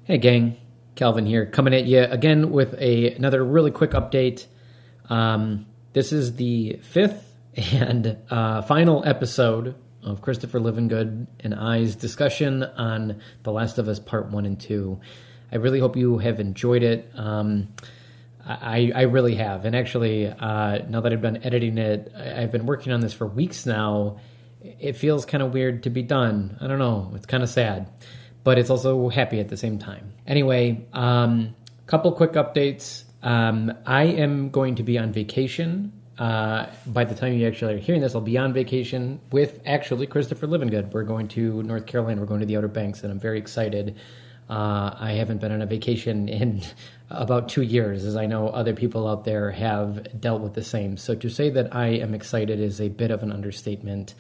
Hey gang, Calvin here, coming at you again with another really quick update. This is the fifth and final episode of Christopher Livengood and I's discussion on The Last of Us Part 1 and 2. I really hope you have enjoyed it. I really have. And actually, now that I've been editing it, I've been working on this for weeks now. It feels kind of weird to be done. I don't know. It's kind of sad. But it's also happy at the same time. Anyway, couple quick updates. I am going to be on vacation. By the time you actually are hearing this, I'll be on vacation with actually Christopher Livengood. We're going to North Carolina. We're going to the Outer Banks, and I'm very excited. I haven't been on a vacation in about 2 years, as I know other people out there have dealt with the same. So to say that I am excited is a bit of an understatement.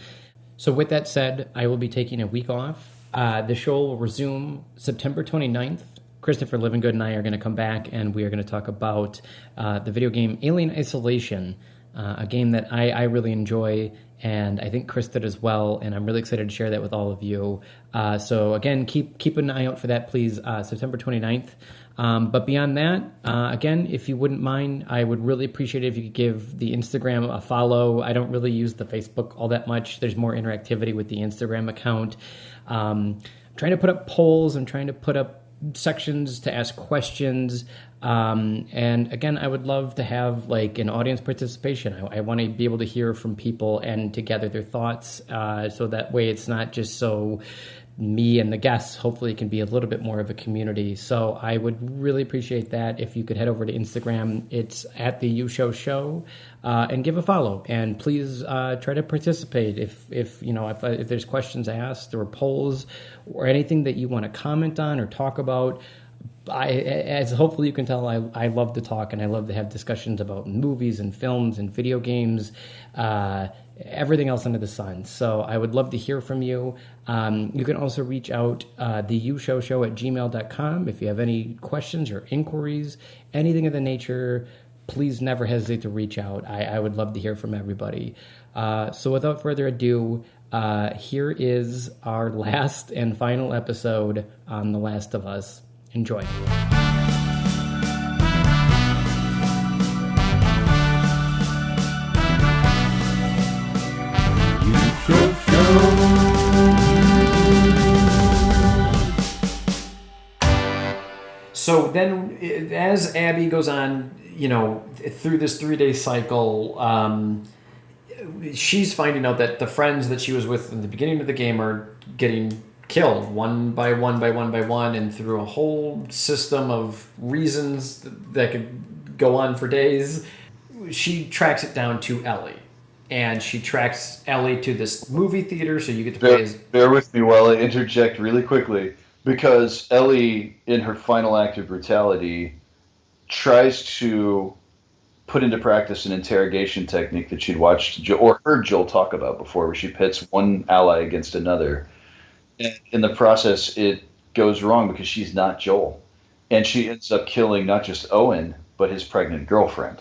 So with that said, I will be taking a week off. The show will resume September 29th. Christopher Livengood and I are going to come back, and we are going to talk about the video game Alien Isolation, a game that I really enjoy, and I think Chris did as well, and I'm really excited to share that with all of you. So again, keep an eye out for that, please, September 29th. But beyond that, again, if you wouldn't mind, I would really appreciate it if you could give the Instagram a follow. I don't really use the Facebook all that much. There's more interactivity with the Instagram account. I'm trying to put up polls. I'm trying to put up sections to ask questions. And again, I would love to have like an audience participation. I want to be able to hear from people and to gather their thoughts. So that way it's not just so me and the guests. Hopefully it can be a little bit more of a community. So I would really appreciate that if you could head over to Instagram. It's at the UShowShow, and give a follow. And please try to participate if there's questions asked or polls or anything that you want to comment on or talk about. As hopefully you can tell, I love to talk and I love to have discussions about movies and films and video games, everything else under the sun. So I would love to hear from you. You can also reach out the ushowshow@gmail.com if you have any questions or inquiries, anything of the nature. Please never hesitate to reach out. I would love to hear from everybody. So without further ado, here is our last and final episode on The Last of Us. Enjoy. So then, as Abby goes on, through this 3-day cycle, she's finding out that the friends that she was with in the beginning of the game are getting killed one by one, and through a whole system of reasons that could go on for days, she tracks it down to Ellie. And she tracks Ellie to this movie theater, so you get to play as... Bear with me while I interject really quickly, because Ellie, in her final act of brutality, tries to put into practice an interrogation technique that she'd watched or heard Joel talk about before, where she pits one ally against another. And in the process, it goes wrong because she's not Joel. And she ends up killing not just Owen, but his pregnant girlfriend.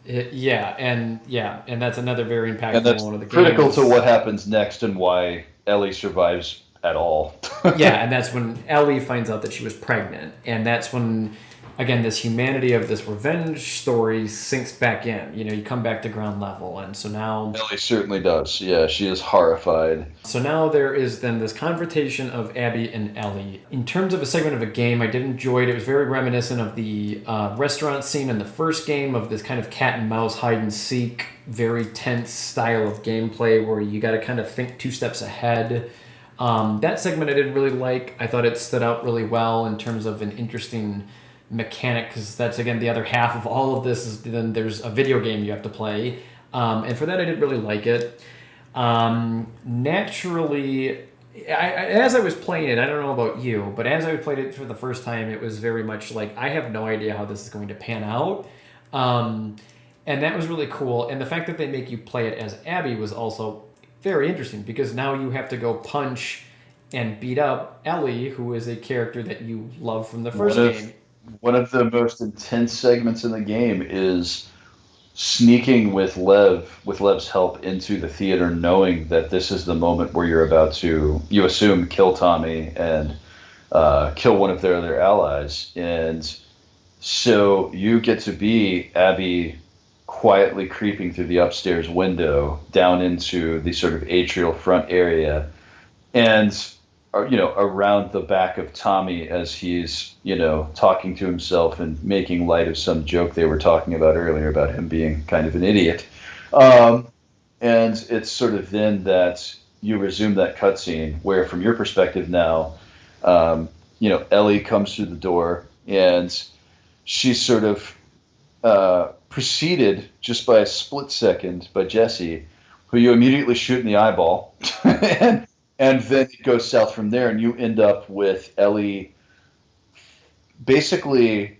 And that's another very impactful and that's one of the critical games. To what happens next and why Ellie survives at all. Yeah, and that's when Ellie finds out that she was pregnant. And that's when, again, this humanity of this revenge story sinks back in. You come back to ground level. And so now... Ellie certainly does. Yeah, she is horrified. So now there is then this confrontation of Abby and Ellie. In terms of a segment of a game, I did enjoy it. It was very reminiscent of the restaurant scene in the first game, of this kind of cat and mouse hide and seek, very tense style of gameplay where you got to kind of think 2 steps ahead. That segment I did really like. I thought it stood out really well in terms of an interesting mechanic, because that's, again, the other half of all of this is then there's a video game you have to play. And for that, I did really like it. Naturally, as I was playing it, I don't know about you, but as I played it for the first time, it was very much like, I have no idea how this is going to pan out. And that was really cool. And the fact that they make you play it as Abby was also very interesting, because now you have to go punch and beat up Ellie, who is a character that you love from the first game. One of the most intense segments in the game is sneaking with Lev's help into the theater, knowing that this is the moment where you're about to, you assume, kill Tommy and kill one of their other allies. And so you get to be Abby quietly creeping through the upstairs window down into the sort of atrial front area, and around the back of Tommy as he's talking to himself and making light of some joke they were talking about earlier about him being kind of an idiot. And it's sort of then that you resume that cutscene where, from your perspective now, Ellie comes through the door, and she's sort of preceded just by a split second by Jesse, who you immediately shoot in the eyeball, and then it goes south from there, and you end up with Ellie basically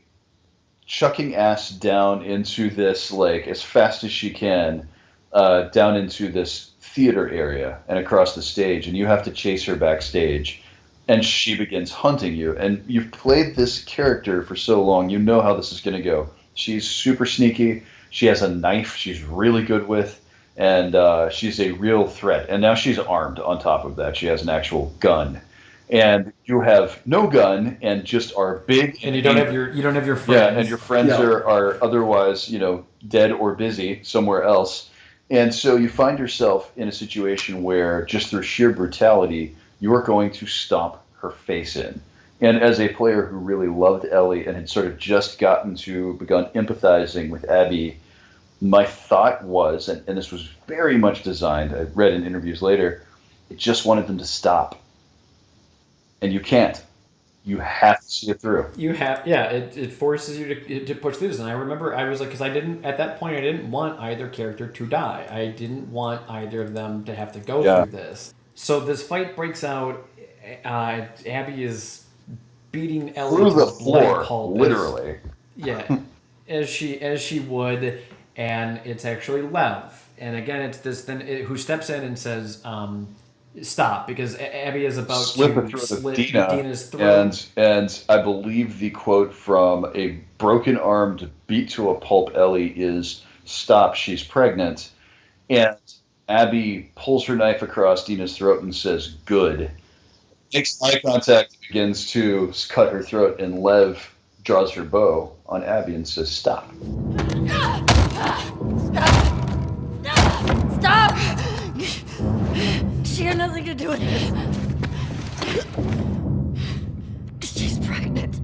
chucking ass down into this, like, as fast as she can, down into this theater area and across the stage, and you have to chase her backstage, and she begins hunting you. And you've played this character for so long, you know how this is going to go. She's super sneaky. She has a knife she's really good with, and she's a real threat. And now she's armed on top of that. She has an actual gun. And you have no gun and just are big. And you don't have your friends. Yeah, and your friends are otherwise, dead or busy somewhere else. And so you find yourself in a situation where, just through sheer brutality, you are going to stomp her face in. And as a player who really loved Ellie and had sort of just begun empathizing with Abby, my thought was, and this was very much designed, I read in interviews later, it just wanted them to stop. And you can't. You have to see it through. It forces you to push through this. And I remember I was like, because at that point I didn't want either character to die. I didn't want either of them to have to go through this. So this fight breaks out. Abby is beating Ellie through the floor, pulp, literally. As she would, and it's actually Lev. And again, it's this then who steps in and says, stop, because Abby is about to slit Dina's throat. And I believe the quote from a broken-armed, beat to a pulp Ellie is, "Stop, she's pregnant." And Abby pulls her knife across Dina's throat and says, "Good." Makes eye contact, begins to cut her throat, and Lev draws her bow on Abby and says, "Stop." Stop! She had nothing to do with this. She's pregnant.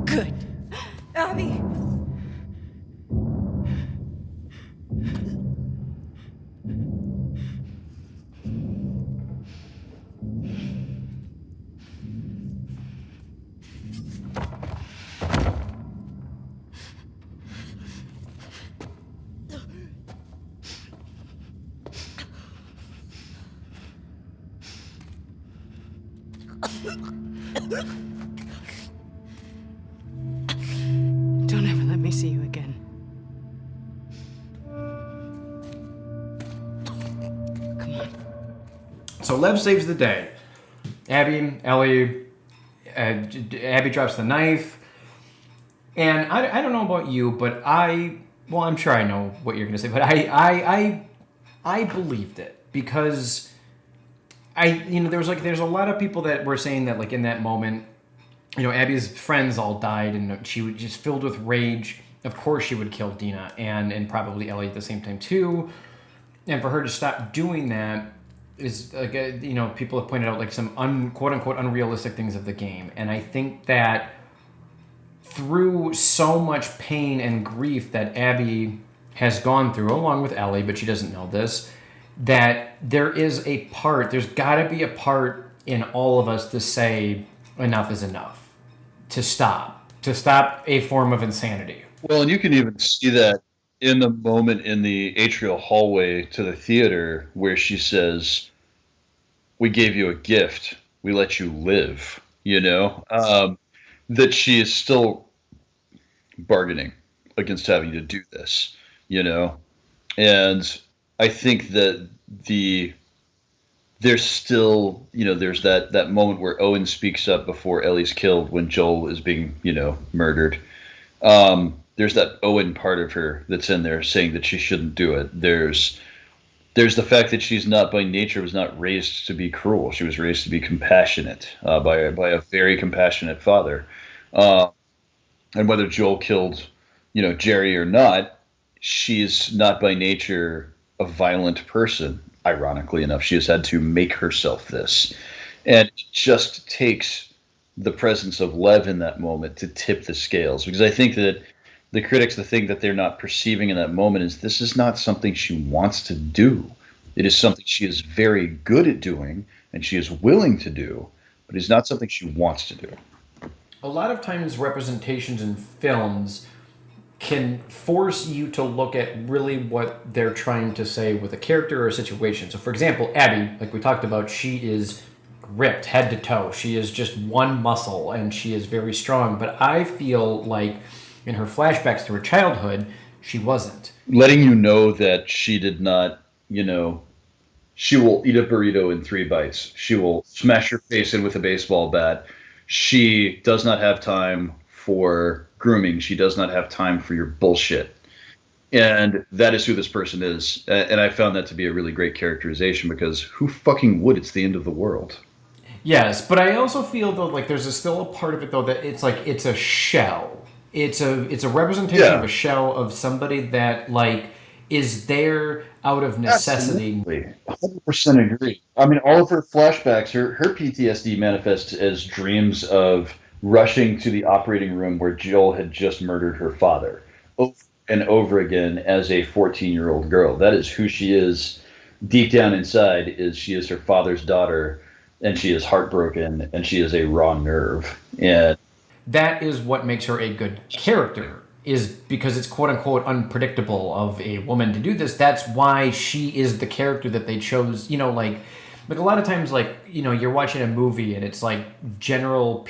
Good. Abby. Don't ever let me see you again. Come on. So Lev saves the day. Ellie, Abby drops the knife. And I don't know about you, but I'm sure I know what you're going to say, but I believed it, because there's a lot of people that were saying that, like, in that moment, Abby's friends all died, and she was just filled with rage. Of course she would kill Dina and probably Ellie at the same time too. And for her to stop doing that is, like, people have pointed out, like, some quote unquote unrealistic things of the game. And I think that through so much pain and grief that Abby has gone through, along with Ellie, but she doesn't know this, that there's got to be a part in all of us to say enough is enough, to stop a form of insanity. Well, and you can even see that in the moment in the atrial hallway to the theater where she says, "We gave you a gift. We let you live," that she is still bargaining against having to do this, and I think that there's still, there's that moment where Owen speaks up before Ellie's killed when Joel is being, murdered. There's that Owen part of her that's in there saying that she shouldn't do it. There's There's the fact that she's not by nature was not raised to be cruel. She was raised to be compassionate by a very compassionate father. Uh, and whether Joel killed, Jerry or not, she's not by nature a violent person. Ironically enough, she has had to make herself this, and it just takes the presence of Lev in that moment to tip the scales. Because I think that the critics, the thing that they're not perceiving in that moment is this is not something she wants to do. It is something she is very good at doing and she is willing to do, but it's not something she wants to do. A lot of times representations in films can force you to look at really what they're trying to say with a character or a situation. So for example, Abby, like we talked about, she is ripped head to toe. She is just one muscle and she is very strong. But I feel like in her flashbacks to her childhood, she wasn't. Letting you know that she did not, she will eat a burrito in 3 bites. She will smash your face in with a baseball bat. She does not have time for grooming. She does not have time for your bullshit. And that is who this person is. And I found that to be a really great characterization because who fucking would? It's the end of the world. Yes, but I also feel though like there's still a part of it though that it's like it's a shell. It's a representation of a shell of somebody that like is there out of necessity. Absolutely. 100% agree. I mean, all of her flashbacks, her PTSD manifests as dreams of rushing to the operating room where Joel had just murdered her father over and over again as a 14-year-old girl. That is who she is deep down inside. Is she is her father's daughter, and she is heartbroken, and she is a raw nerve. And that is what makes her a good character, is because it's quote unquote unpredictable of a woman to do this. That's why she is the character that they chose. Like a lot of times, like, you're watching a movie and it's like general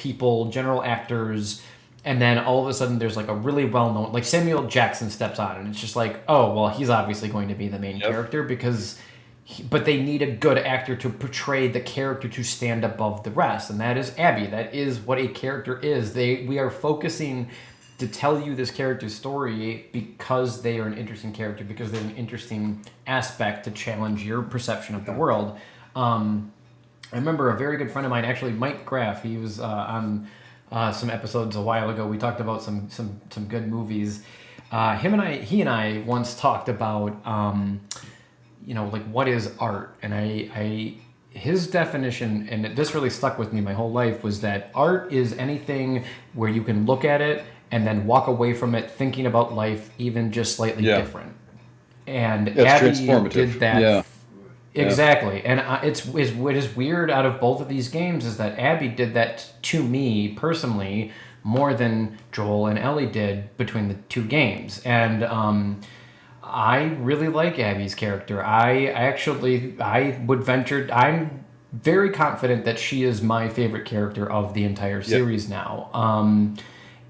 actors, and then all of a sudden there's like a really well-known, like Samuel Jackson steps on, and it's just like, oh, well, he's obviously going to be the main character but they need a good actor to portray the character to stand above the rest, and that is Abby. That is what a character is. We are focusing to tell you this character's story because they are an interesting character, because they're an interesting aspect to challenge your perception of the world. I remember a very good friend of mine, actually Mike Graff. He was on some episodes a while ago. We talked about some good movies. He and I once talked about like what is art, and his definition, and this really stuck with me my whole life, was that art is anything where you can look at it and then walk away from it thinking about life even just slightly different. And Abby did that. Yeah. Exactly. And what is weird out of both of these games is that Abby did that to me personally more than Joel and Ellie did between the 2 games. And I really like Abby's character. I'm very confident that she is my favorite character of the entire series now.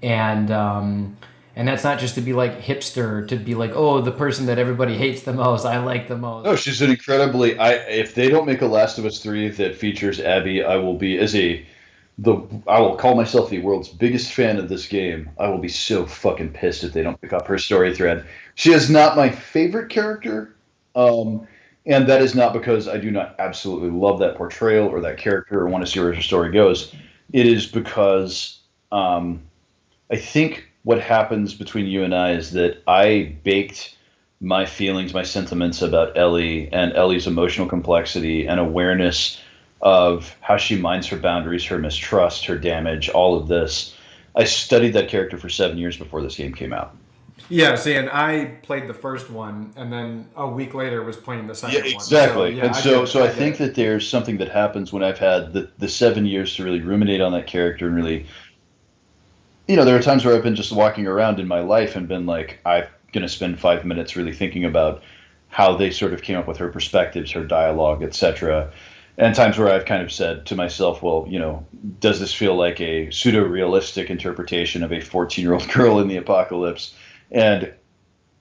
And that's not just to be like hipster, to be like, oh, the person that everybody hates the most, I like the most. No, she's an incredibly. If they don't make a Last of Us 3 that features Abby, I will be I will call myself the world's biggest fan of this game. I will be so fucking pissed if they don't pick up her story thread. She is not my favorite character, and that is not because I do not absolutely love that portrayal or that character or want to see where her story goes. It is because I think what happens between you and I is that I baked my feelings, my sentiments about Ellie and Ellie's emotional complexity and awareness of how she minds her boundaries, her mistrust, her damage, all of this. I studied that character for 7 years before this game came out. Yeah, see, and I played the first one, and then a week later was playing the second one. Exactly. So, I think that there's something that happens when I've had the 7 years to really ruminate on that character and really, there are times where I've been just walking around in my life and been like, I'm going to spend 5 minutes really thinking about how they sort of came up with her perspectives, her dialogue, etc. And times where I've kind of said to myself, well, does this feel like a pseudo-realistic interpretation of a 14-year-old girl in the apocalypse? And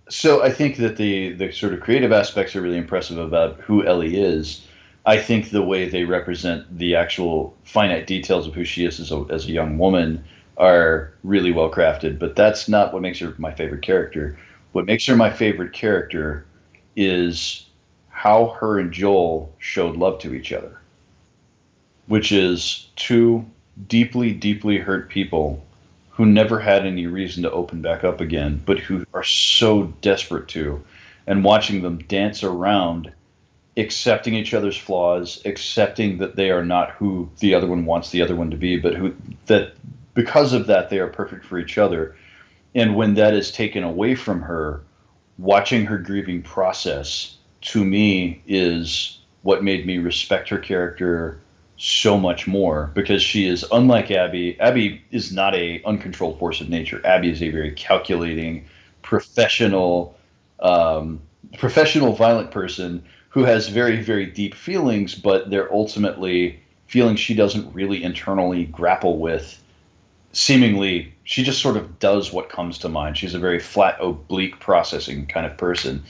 so I think that the sort of creative aspects are really impressive about who Ellie is. I think the way they represent the actual finite details of who she is as a young woman are really well crafted, but that's not what makes her my favorite character. What makes her my favorite character is how her and Joel showed love to each other, which is two deeply, deeply hurt people who never had any reason to open back up again, but who are so desperate to, and watching them dance around, accepting each other's flaws, accepting that they are not who the other one wants the other one to be, but who that because of that they are perfect for each other. And when that is taken away from her, watching her grieving process to me is what made me respect her character so much more, because she is unlike Abby. Abby is not a uncontrolled force of nature. Abby is a very calculating, professional, professional violent person who has very, very deep feelings, but they're ultimately feelings she doesn't really internally grapple with. Seemingly, she just sort of does what comes to mind. She's a very flat, oblique processing kind of person.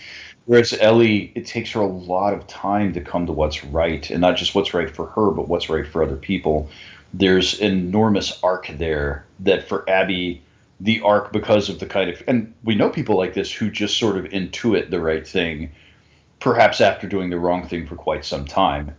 Whereas Ellie, it takes her a lot of time to come to what's right, and not just what's right for her, but what's right for other people. There's enormous arc there that for Abby, the arc, because of the kind of, and we know people like this who just sort of intuit the right thing, perhaps after doing the wrong thing for quite some time,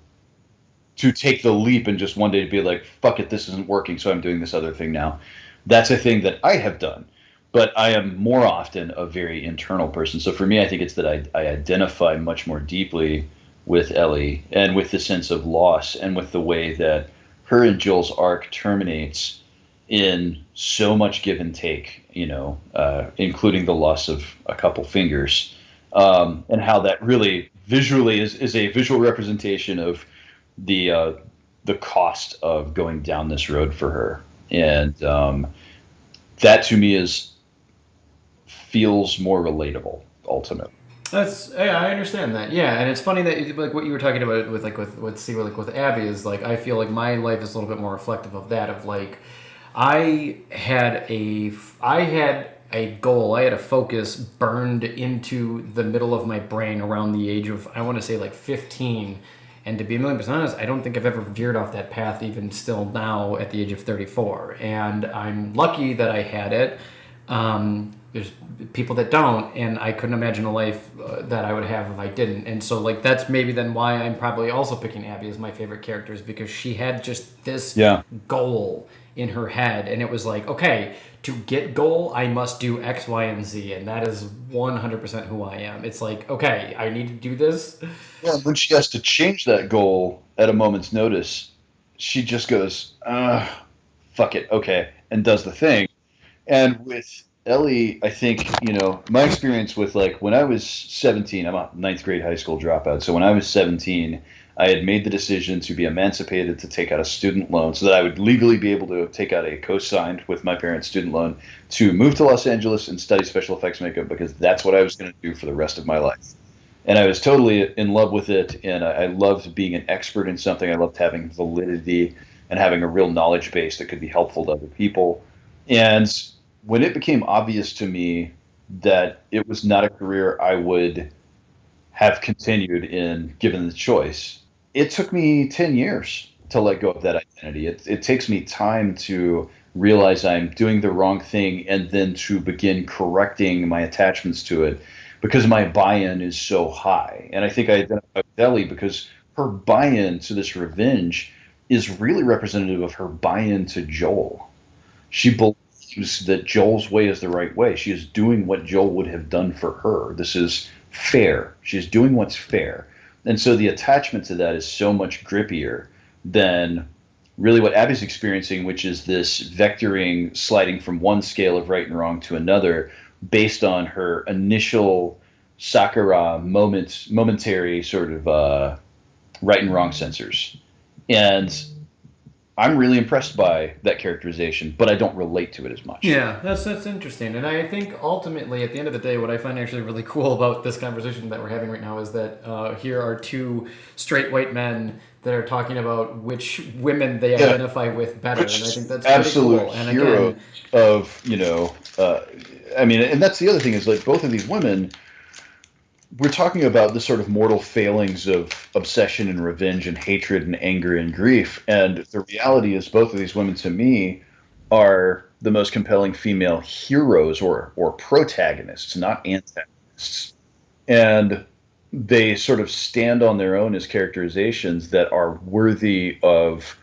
to take the leap and just one day to be like, fuck it, this isn't working, so I'm doing this other thing now. That's a thing that I have done. But I am more often a very internal person. So for me, I think it's that I identify much more deeply with Ellie and with the sense of loss and with the way that her and Joel's arc terminates in so much give and take, including the loss of a couple fingers, and how that really visually is a visual representation of the cost of going down this road for her. And that to me feels more relatable ultimately. I understand that. Yeah, and it's funny that like what you were talking about with Abby is like I feel like my life is a little bit more reflective of that, of like I had a goal, I had a focus burned into the middle of my brain around the age of, I want to say, like 15. And to be 1,000,000% honest, I don't think I've ever veered off that path even still now at the age of 34. And I'm lucky that I had it. There's people that don't, and I couldn't imagine a life that I would have if I didn't. And so, like, that's maybe then why I'm probably also picking Abby as my favorite character, is because she had just this goal in her head, and it was like, okay, to get goal, I must do X, Y, and Z, and that is 100% who I am. It's like, okay, I need to do this. Yeah, when she has to change that goal at a moment's notice, she just goes, fuck it, okay, and does the thing. And with Ellie, I think, my experience with, like, when I was 17, I'm a ninth grade high school dropout, so when I was 17, I had made the decision to be emancipated, to take out a student loan so that I would legally be able to take out a co-signed with my parents' student loan to move to Los Angeles and study special effects makeup, because that's what I was going to do for the rest of my life. And I was totally in love with it, and I loved being an expert in something. I loved having validity and having a real knowledge base that could be helpful to other people. And when it became obvious to me that it was not a career I would have continued in given the choice, it took me 10 years to let go of that identity. It takes me time to realize I'm doing the wrong thing and then to begin correcting my attachments to it, because my buy-in is so high. And I think I identify with Ellie because her buy-in to this revenge is really representative of her buy-in to Joel. She believes that Joel's way is the right way. She is doing what Joel would have done for her. This is fair. She's doing what's fair. And so the attachment to that is so much grippier than really what Abby's experiencing, which is this vectoring, sliding from one scale of right and wrong to another based on her initial Sakura momentary sort of right and wrong sensors. And I'm really impressed by that characterization, but I don't relate to it as much. Yeah, that's interesting. And I think ultimately, at the end of the day, what I find actually really cool about this conversation that we're having right now is that here are two straight white men that are talking about which women they identify with better. And I think that's absolute pretty cool. And hero again, of, and that's the other thing is, like, both of these women, we're talking about the sort of mortal failings of obsession and revenge and hatred and anger and grief. And the reality is both of these women, to me, are the most compelling female heroes or protagonists, not antagonists. And they sort of stand on their own as characterizations that are worthy of,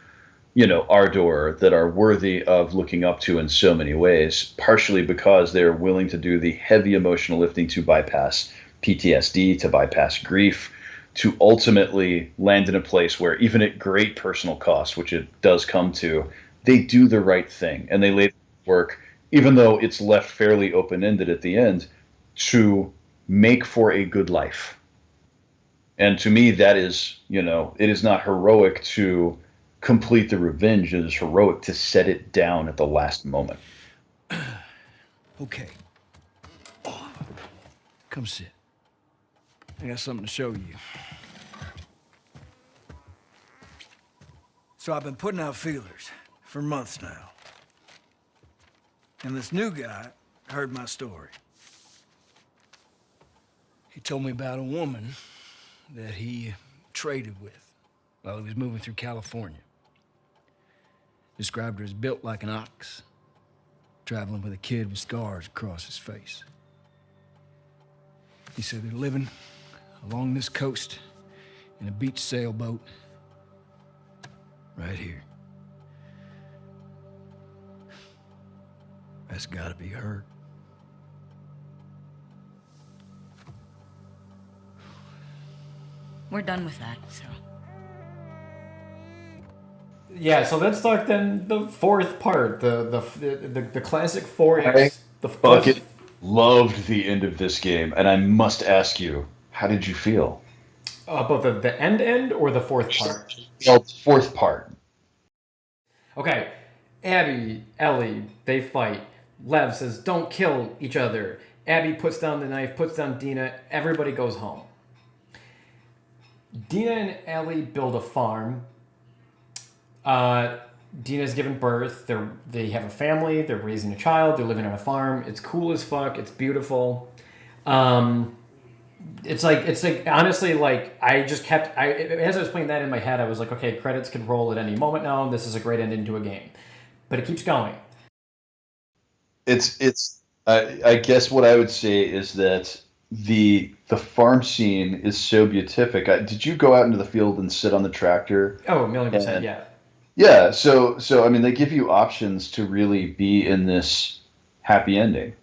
ardor, that are worthy of looking up to in so many ways, partially because they're willing to do the heavy emotional lifting to bypass PTSD, to bypass grief, to ultimately land in a place where, even at great personal cost, which it does come to, they do the right thing and they lay the work, even though it's left fairly open-ended at the end, to make for a good life. And to me, that is, it is not heroic to complete the revenge. It is heroic to set it down at the last moment. Okay. Come sit. I got something to show you. So I've been putting out feelers for months now. And this new guy heard my story. He told me about a woman that he traded with while he was moving through California. Described her as built like an ox, traveling with a kid with scars across his face. He said they're living along this coast in a beach sailboat right here. That's gotta be her. We're done with that, so. Yeah, so let's talk then the fourth part, the classic 4X. I The fucking loved the end of this game, and I must ask you, how did you feel? Both the end or the fourth part? Well, the fourth part. Okay, Abby, Ellie, they fight. Lev says, don't kill each other. Abby puts down the knife, puts down Dina. Everybody goes home. Dina and Ellie build a farm. Dina's given birth. They have a family. They're raising a child. They're living on a farm. It's cool as fuck. It's beautiful. It's like honestly, like I just kept. As I was playing that in my head, I was like, okay, credits could roll at any moment now. This is a great ending to a game, but it keeps going. I guess what I would say is that the farm scene is so beatific. Did you go out into the field and sit on the tractor? Oh, 1,000,000%, yeah. Yeah, so I mean, they give you options to really be in this happy ending.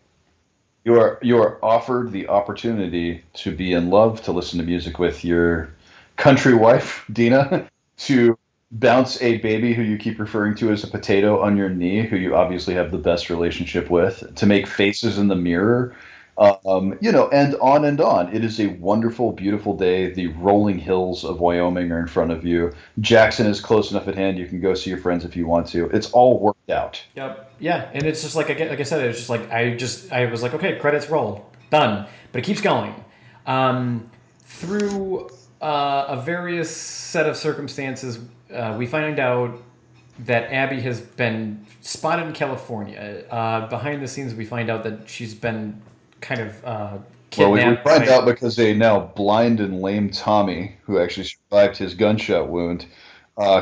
You are offered the opportunity to be in love, to listen to music with your country wife, Dina, to bounce a baby who you keep referring to as a potato on your knee, who you obviously have the best relationship with, to make faces in the mirror, and on and on. It is a wonderful, beautiful day. The rolling hills of Wyoming are in front of you. Jackson is close enough at hand. You can go see your friends if you want to. It's all worked out. Yep. Yeah, and it's just like I said, it's just like I was like, okay, credits roll, done, but it keeps going. Through a various set of circumstances, we find out that Abby has been spotted in California. Behind the scenes, we find out that she's been kind of kidnapped. Well, we find out because a now blind and lame Tommy, who actually survived his gunshot wound,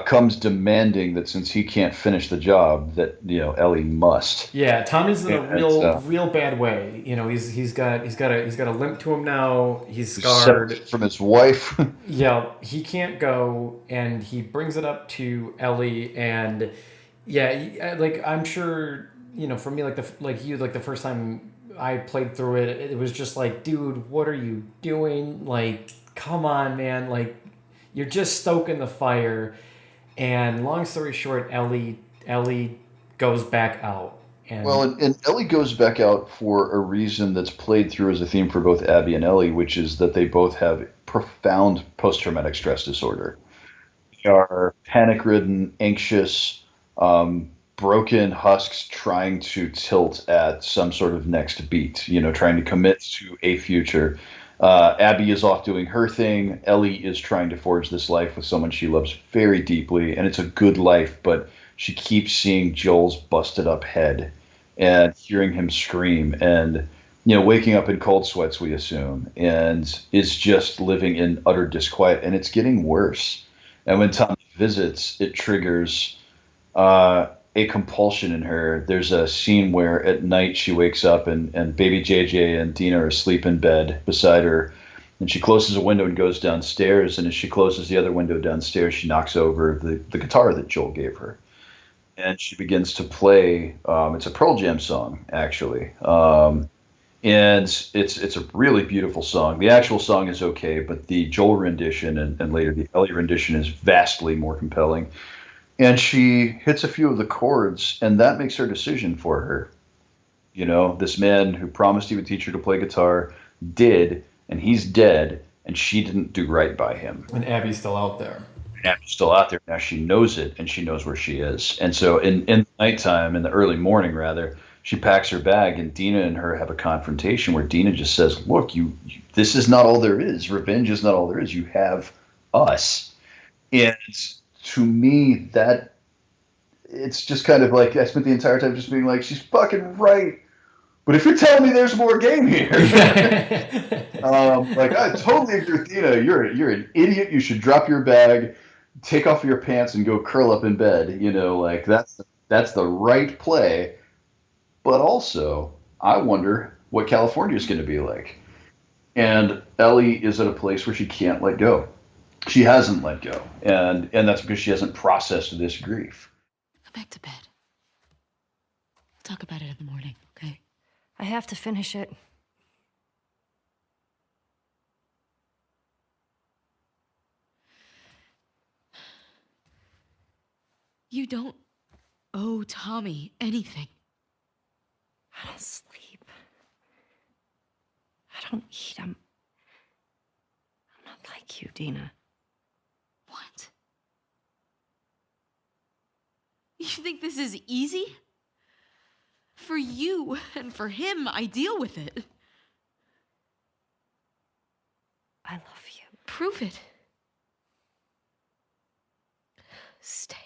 comes demanding that since he can't finish the job, that Ellie must. Yeah, Tommy's in a real bad way. He's got a limp to him now. He's scarred separate from his wife. Yeah, he can't go, and he brings it up to Ellie, and yeah, like I'm sure for me, like the first time I played through it, it was just like, dude, what are you doing? Like, come on, man! Like, you're just stoking the fire. And long story short, Ellie goes back out. And Ellie goes back out for a reason that's played through as a theme for both Abby and Ellie, which is that they both have profound post-traumatic stress disorder. They are panic-ridden, anxious, broken husks trying to tilt at some sort of next beat, trying to commit to a future. Abby is off doing her thing. Ellie is trying to forge this life with someone she loves very deeply, and it's a good life, but she keeps seeing Joel's busted up head and hearing him scream and, waking up in cold sweats, we assume, and is just living in utter disquiet, and it's getting worse. And when Tommy visits, it triggers a compulsion in her. There's a scene where at night she wakes up and baby JJ and Dina are asleep in bed beside her, And she closes a window and goes downstairs. And as she closes the other window downstairs, she knocks over the guitar that Joel gave her. And she begins to play. It's a Pearl Jam song, actually. And it's a really beautiful song. The actual song is okay, but the Joel rendition and later the Ellie rendition is vastly more compelling. And she hits a few of the chords, and that makes her decision for her. You know, this man who promised he would teach her to play guitar did, and he's dead, and she didn't do right by him. And Abby's still out there. Abby's still out there. Now she knows it, and she knows where she is. And so in the nighttime, in the early morning, rather, she packs her bag, and Dina and her have a confrontation where Dina just says, look, you this is not all there is. Revenge is not all there is. You have us. And to me, that it's just kind of like I spent the entire time just being like, she's fucking right. But if you're telling me there's more game here, like I totally agree with Dina. You're an idiot. You should drop your bag, take off your pants, and go curl up in bed. You know, like that's the right play. But also, I wonder what California is going to be like. And Ellie is at a place where she can't let go. She hasn't let go. And that's because she hasn't processed this grief. Go back to bed. We'll talk about it in the morning, okay? I have to finish it. You don't owe Tommy anything. I don't sleep. I don't eat. I'm not like you, Dina. What? You think this is easy? For you and for him, I deal with it. I love you. Prove it. Stay.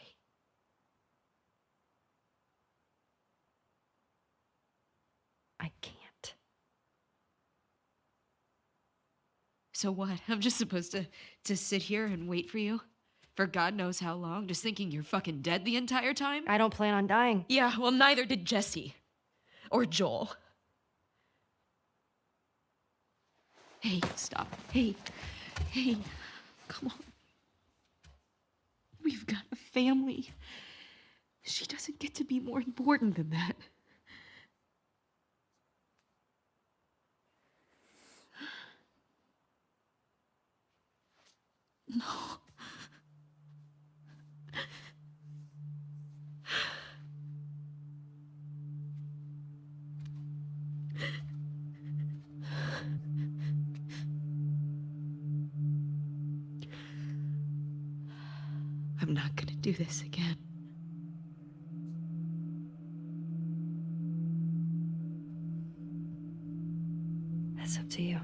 I can't. So what? I'm just supposed to sit here and wait for you? For God knows how long, just thinking you're fucking dead the entire time? I don't plan on dying. Yeah, well, neither did Jesse. Or Joel. Hey, stop. Hey, come on. We've got a family. She doesn't get to be more important than that. No. I'm not gonna do this again. That's up to you.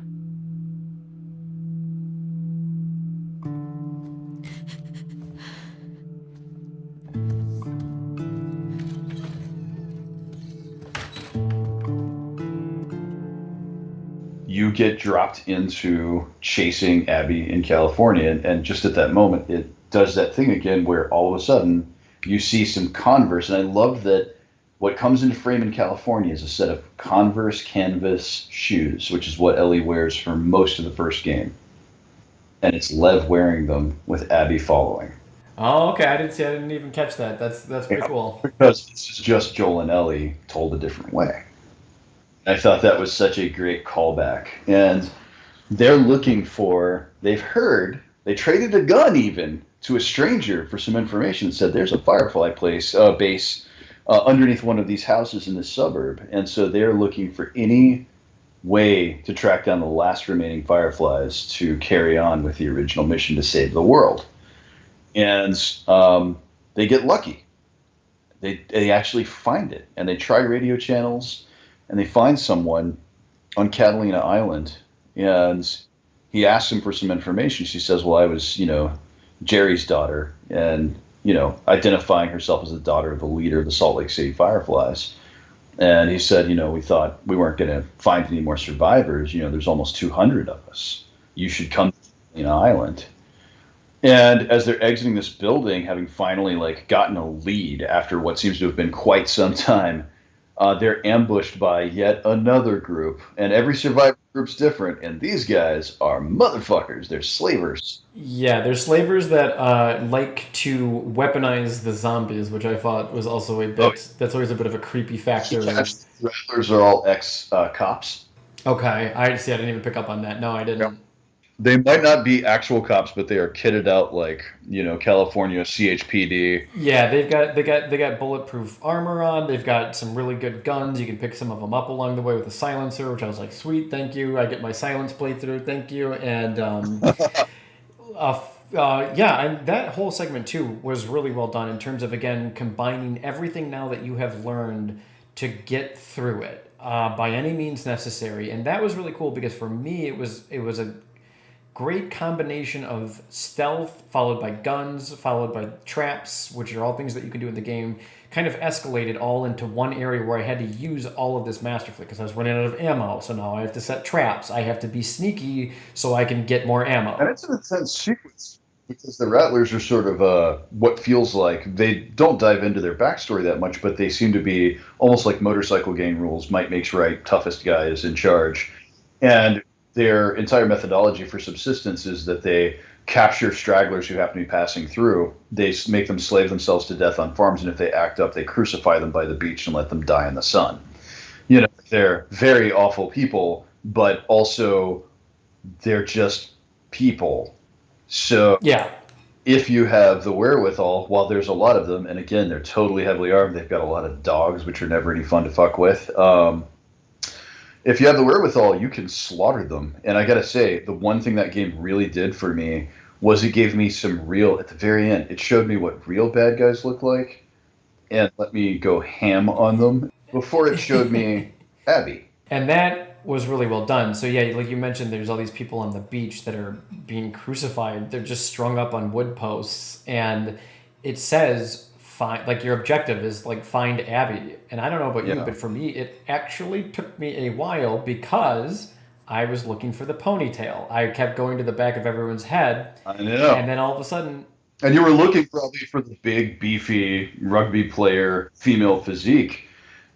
You get dropped into chasing Abby in California, and just at that moment, it does that thing again where all of a sudden you see some Converse, and I love that what comes into frame in California is a set of Converse canvas shoes, which is what Ellie wears for most of the first game. And it's Lev wearing them with Abby following. Oh, okay. I didn't even catch that. That's pretty cool. Because this is just Joel and Ellie told a different way. I thought that was such a great callback. And they're looking for, they traded a gun even to a stranger for some information that said there's a Firefly base underneath one of these houses in the suburb. And so they're looking for any way to track down the last remaining Fireflies to carry on with the original mission to save the world. And they get lucky. They actually find it. And they try radio channels. And they find someone on Catalina Island, and he asks him for some information. She says, well, I was, Jerry's daughter, and, identifying herself as the daughter of the leader of the Salt Lake City Fireflies. And he said, we thought we weren't going to find any more survivors. There's almost 200 of us. You should come to Catalina Island. And as they're exiting this building, having finally, gotten a lead after what seems to have been quite some time, they're ambushed by yet another group, and every survivor group's different, and these guys are motherfuckers. They're slavers. Yeah, there's slavers that like to weaponize the zombies, which I thought was also a Oh, bit. That's always a bit of a creepy you factor. catch the Rattlers are all ex-cops. Okay, I see. I didn't even pick up on that. No, I Yep. didn't. They might not be actual cops, but they are kitted out like, California CHPD. Yeah, they got bulletproof armor on. They've got some really good guns. You can pick some of them up along the way with a silencer, which I was like, sweet, thank you. I get my silence playthrough, thank you. And yeah, and that whole segment too was really well done in terms of again combining everything now that you have learned to get through it by any means necessary, and that was really cool because for me it was a great combination of stealth followed by guns followed by traps, which are all things that you can do in the game, kind of escalated all into one area where I had to use all of this masterfully because I was running out of ammo. So now I have to set traps. I have to be sneaky so I can get more ammo. And it's an intense sequence because the Rattlers are sort of what feels like they don't dive into their backstory that much, but they seem to be almost like motorcycle gang rules. Might makes right, toughest guys in charge. And their entire methodology for subsistence is that they capture stragglers who happen to be passing through. They make them slave themselves to death on farms, and if they act up, they crucify them by the beach and let them die in the sun. They're very awful people, but also they're just people. So Yeah. if you have the wherewithal, while there's a lot of them, and again, they're totally heavily armed, they've got a lot of dogs, which are never any fun to fuck with. If you have the wherewithal, you can slaughter them. And I gotta say, the one thing that game really did for me was it gave me some real, at the very end, it showed me what real bad guys look like and let me go ham on them before it showed me Abby. And that was really well done. So yeah, like you mentioned, there's all these people on the beach that are being crucified. They're just strung up on wood posts, and it says find, like, your objective is like find Abby. And I don't know about you, Yeah. but for me, it actually took me a while because I was looking for the ponytail. I kept going to the back of everyone's head, I know. and then all of a sudden, And you were looking probably for the big, beefy rugby player female physique.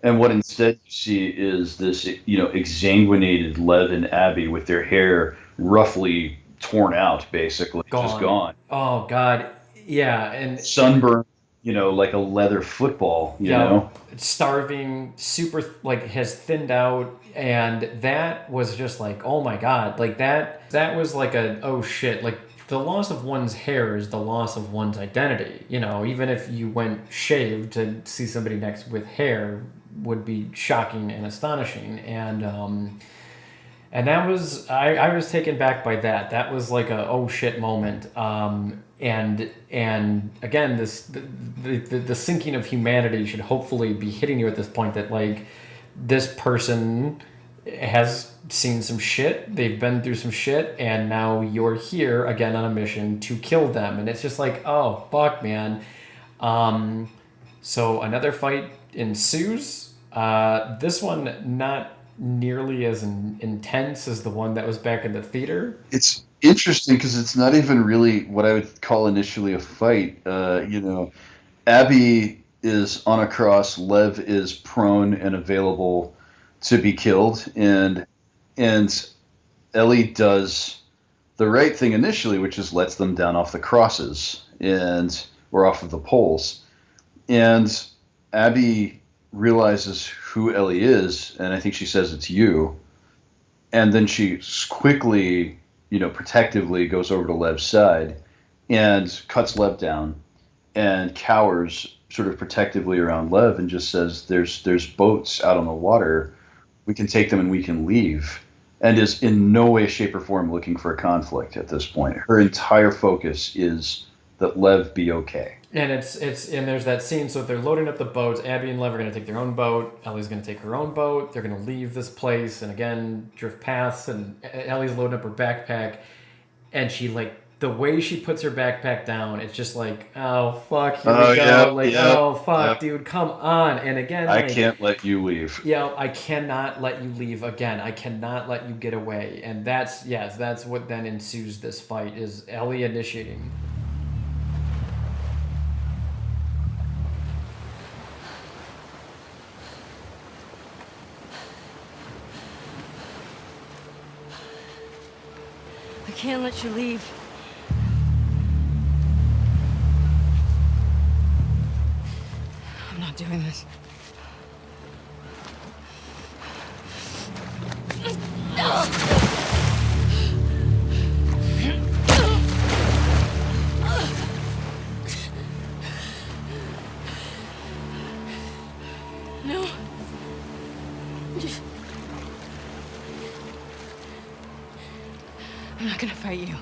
And what instead you see is this, exsanguinated Lev and Abby with their hair roughly torn out, basically. Just gone. Oh God, yeah, and Sunburned, like a leather football, you know? starving, super, like, has thinned out, and that was just like, oh my God, like that was like a, oh shit, like the loss of one's hair is the loss of one's identity. Even if you went shaved, to see somebody next with hair would be shocking and astonishing. And that was, I was taken back by that. That was like a oh shit moment. And again, the sinking of humanity should hopefully be hitting you at this point, that like this person has seen some shit, they've been through some shit, and now you're here again on a mission to kill them. And it's just like, oh fuck, man. So another fight ensues. This one not nearly as intense as the one that was back in the theater. It's interesting because it's not even really what I would call initially a fight. Abby is on a cross, Lev is prone and available to be killed, and Ellie does the right thing initially, which is lets them down off the crosses or off of the poles. And Abby realizes who Ellie is, and I think she says it's you. And then she quickly, protectively goes over to Lev's side and cuts Lev down and cowers sort of protectively around Lev and just says, there's boats out on the water. We can take them and we can leave. And is in no way, shape, or form looking for a conflict at this point. Her entire focus is that Lev be okay. And and there's that scene. So if they're loading up the boats, Abby and Lev are going to take their own boat. Ellie's going to take her own boat. They're going to leave this place and again drift paths. And Ellie's loading up her backpack, and she, like, the way she puts her backpack down, it's just like, oh fuck, here we go. Oh fuck, dude, come on. And again, I can't let you leave. Yeah, I cannot let you leave again. I cannot let you get away. And that's what then ensues this fight, is Ellie initiating. can't let you leave. I'm not doing this. No. I'm not gonna fight you.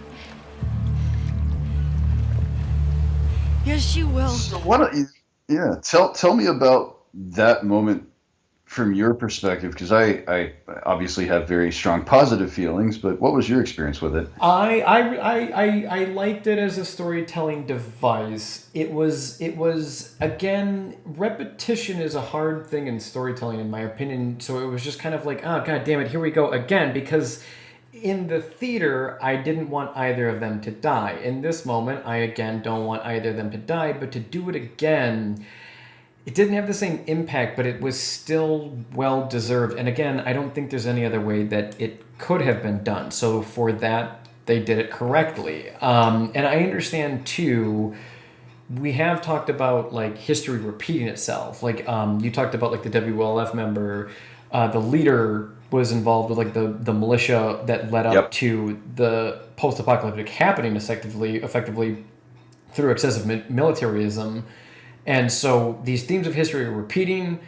Yes, you will. So why don't you? Yeah, tell me about that moment from your perspective, because I obviously have very strong positive feelings, but what was your experience with it? I liked it as a storytelling device. It was again, repetition is a hard thing in storytelling, in my opinion. So it was just kind of like, oh god damn it, here we go again. Because in the theater, I didn't want either of them to die. In this moment, I again don't want either of them to die. But to do it again, it didn't have the same impact, but it was still well deserved. And again, I don't think there's any other way that it could have been done. So for that, they did it correctly. And I understand too, we have talked about like history repeating itself. Like you talked about like the WLF member, the leader was involved with like the militia that led up to the post-apocalyptic happening effectively through excessive militarism. And so these themes of history are repeating,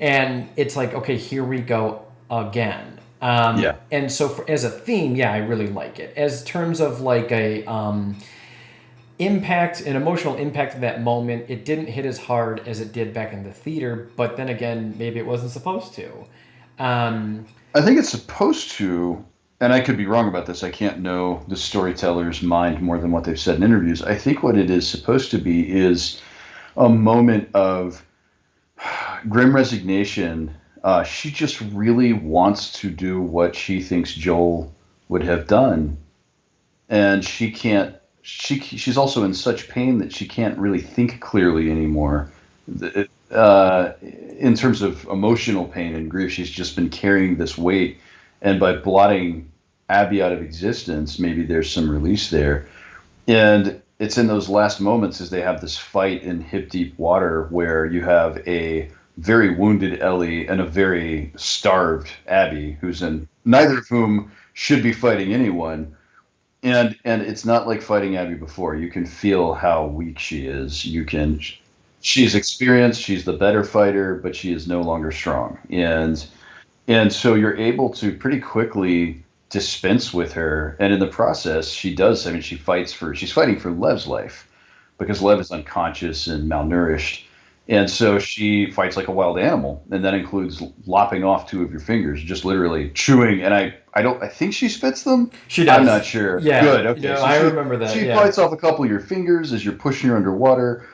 and it's like, okay, here we go again. And so as a theme, I really like it. As terms of like a impact, an emotional impact of that moment, it didn't hit as hard as it did back in the theater, but then again, maybe it wasn't supposed to. I think it's supposed to, and I could be wrong about this, I can't know the storyteller's mind more than what they've said in interviews. I think what it is supposed to be is a moment of grim resignation. She just really wants to do what she thinks Joel would have done, and she can't. She's also in such pain that she can't really think clearly anymore. In terms of emotional pain and grief, she's just been carrying this weight, and by blotting Abby out of existence, maybe there's some release there. And it's in those last moments as they have this fight in hip deep water where you have a very wounded Ellie and a very starved Abby, who's in neither of whom should be fighting anyone. And it's not like fighting Abby before. You can feel how weak she is. She's experienced, she's the better fighter, but she is no longer strong. And so you're able to pretty quickly dispense with her, and in the process she's fighting for Lev's life, because Lev is unconscious and malnourished, and so she fights like a wild animal, and that includes lopping off 2 of your fingers, just literally chewing. And I think she spits them. She does. I'm not sure. Yeah, good. Okay, no, so I remember that. She bites off a couple of your fingers as you're pushing her underwater,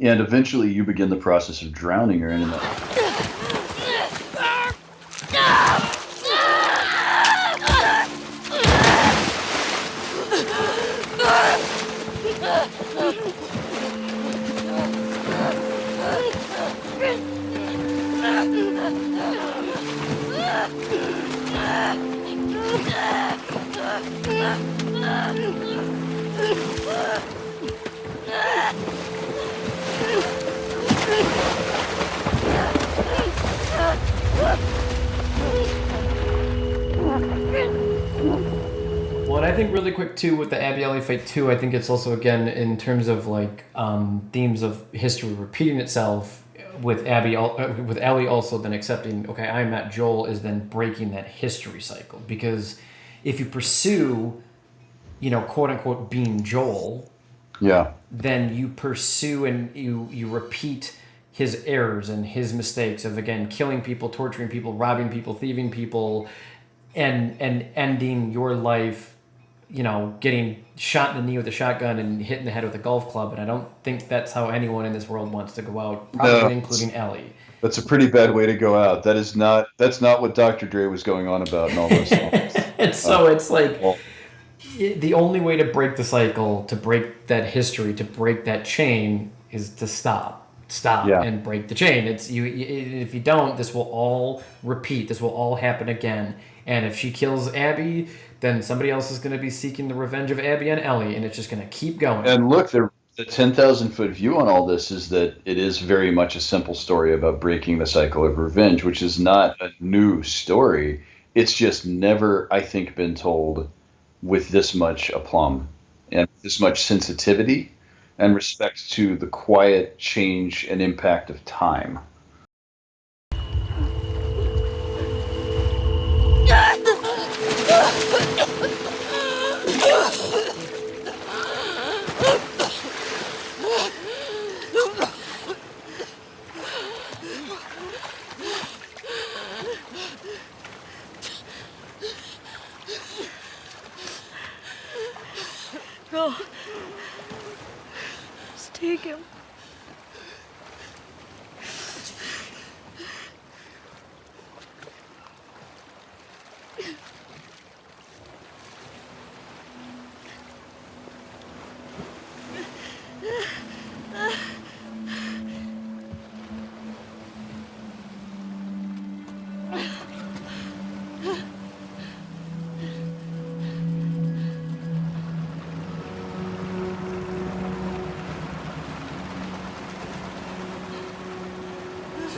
and eventually you begin the process of drowning her. And Well, and I think really quick too with the Abby Ellie fight too, I think it's also again in terms of like themes of history repeating itself, with with Ellie also then accepting, okay, I'm not Joel, is then breaking that history cycle. Because if you pursue, quote unquote being Joel, then you pursue and you repeat his errors and his mistakes of, again, killing people, torturing people, robbing people, thieving people, and ending your life, getting shot in the knee with a shotgun and hit in the head with a golf club. And I don't think that's how anyone in this world wants to go out, probably including Ellie. That's a pretty bad way to go out. That's not what Dr. Dre was going on about in all those songs. And so it's like, the only way to break the cycle, to break that history, to break that chain, is to stop and break the chain. It's if you don't, this will all repeat. This will all happen again. And if she kills Abby, then somebody else is going to be seeking the revenge of Abby and Ellie, and it's just going to keep going. And look, the 10,000-foot view on all this is that it is very much a simple story about breaking the cycle of revenge, which is not a new story. It's just never, I think, been told with this much aplomb and this much sensitivity and respect to the quiet change and impact of time. Go. Just take him.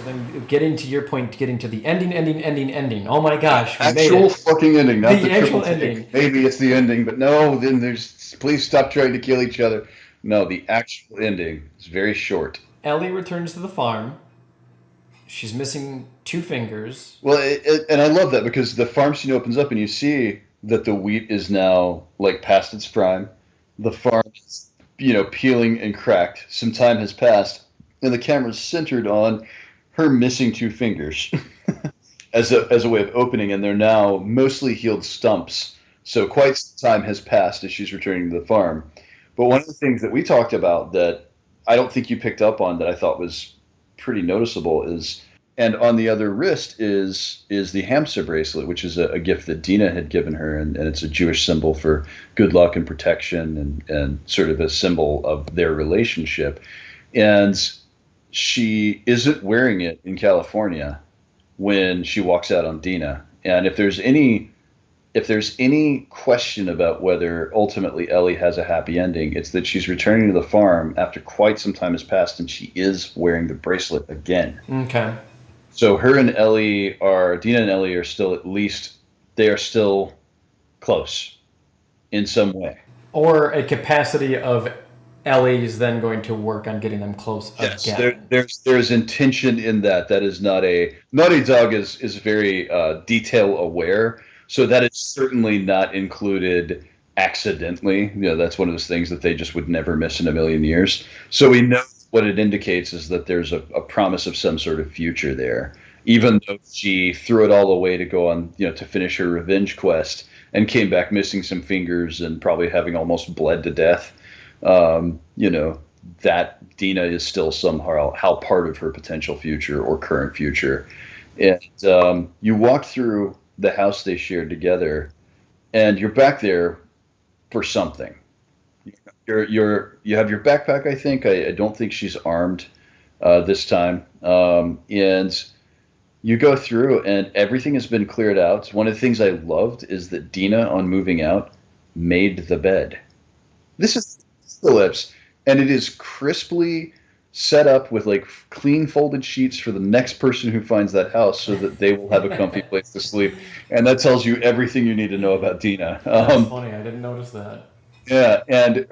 Then getting to your point, getting to the ending. Oh my gosh, we actual made it. Fucking ending, not the actual triple ending. take. Maybe it's the ending, but no. Then there's please stop trying to kill each other. No, the actual ending is very short. Ellie returns to the farm. She's missing 2 fingers. Well, and I love that because the farm scene opens up and you see that the wheat is now like past its prime. The farm is, peeling and cracked. Some time has passed, and the camera's centered on her missing 2 fingers as a way of opening, and they're now mostly healed stumps. So quite some time has passed as she's returning to the farm. But one of the things that we talked about that I don't think you picked up on that I thought was pretty noticeable is, and on the other wrist is the hamster bracelet, which is a gift that Dina had given her, and it's a Jewish symbol for good luck and protection and sort of a symbol of their relationship. And she isn't wearing it in California when she walks out on Dina. And if there's any question about whether ultimately Ellie has a happy ending, it's that she's returning to the farm after quite some time has passed, and she is wearing the bracelet again. Okay. So Dina and Ellie are still close in some way. Or a capacity of Ellie's then going to work on getting them close again. There's intention in that. That is not a Naughty Dog is very detail aware. So that is certainly not included accidentally. That's one of those things that they just would never miss in a million years. So we know what it indicates is that there's a promise of some sort of future there, even though she threw it all away to go on, to finish her revenge quest and came back missing some fingers and probably having almost bled to death. That Dina is still somehow part of her potential future or current future. And you walk through the house they shared together, and you're back there for something. You have your backpack, I think. I don't think she's armed this time. And you go through, and everything has been cleared out. One of the things I loved is that Dina, on moving out, made the bed. This is Phillips, and it is crisply set up with like clean folded sheets for the next person who finds that house so that they will have a comfy place to sleep. And that tells you everything you need to know about Dina. That's funny. I didn't notice that. Yeah, and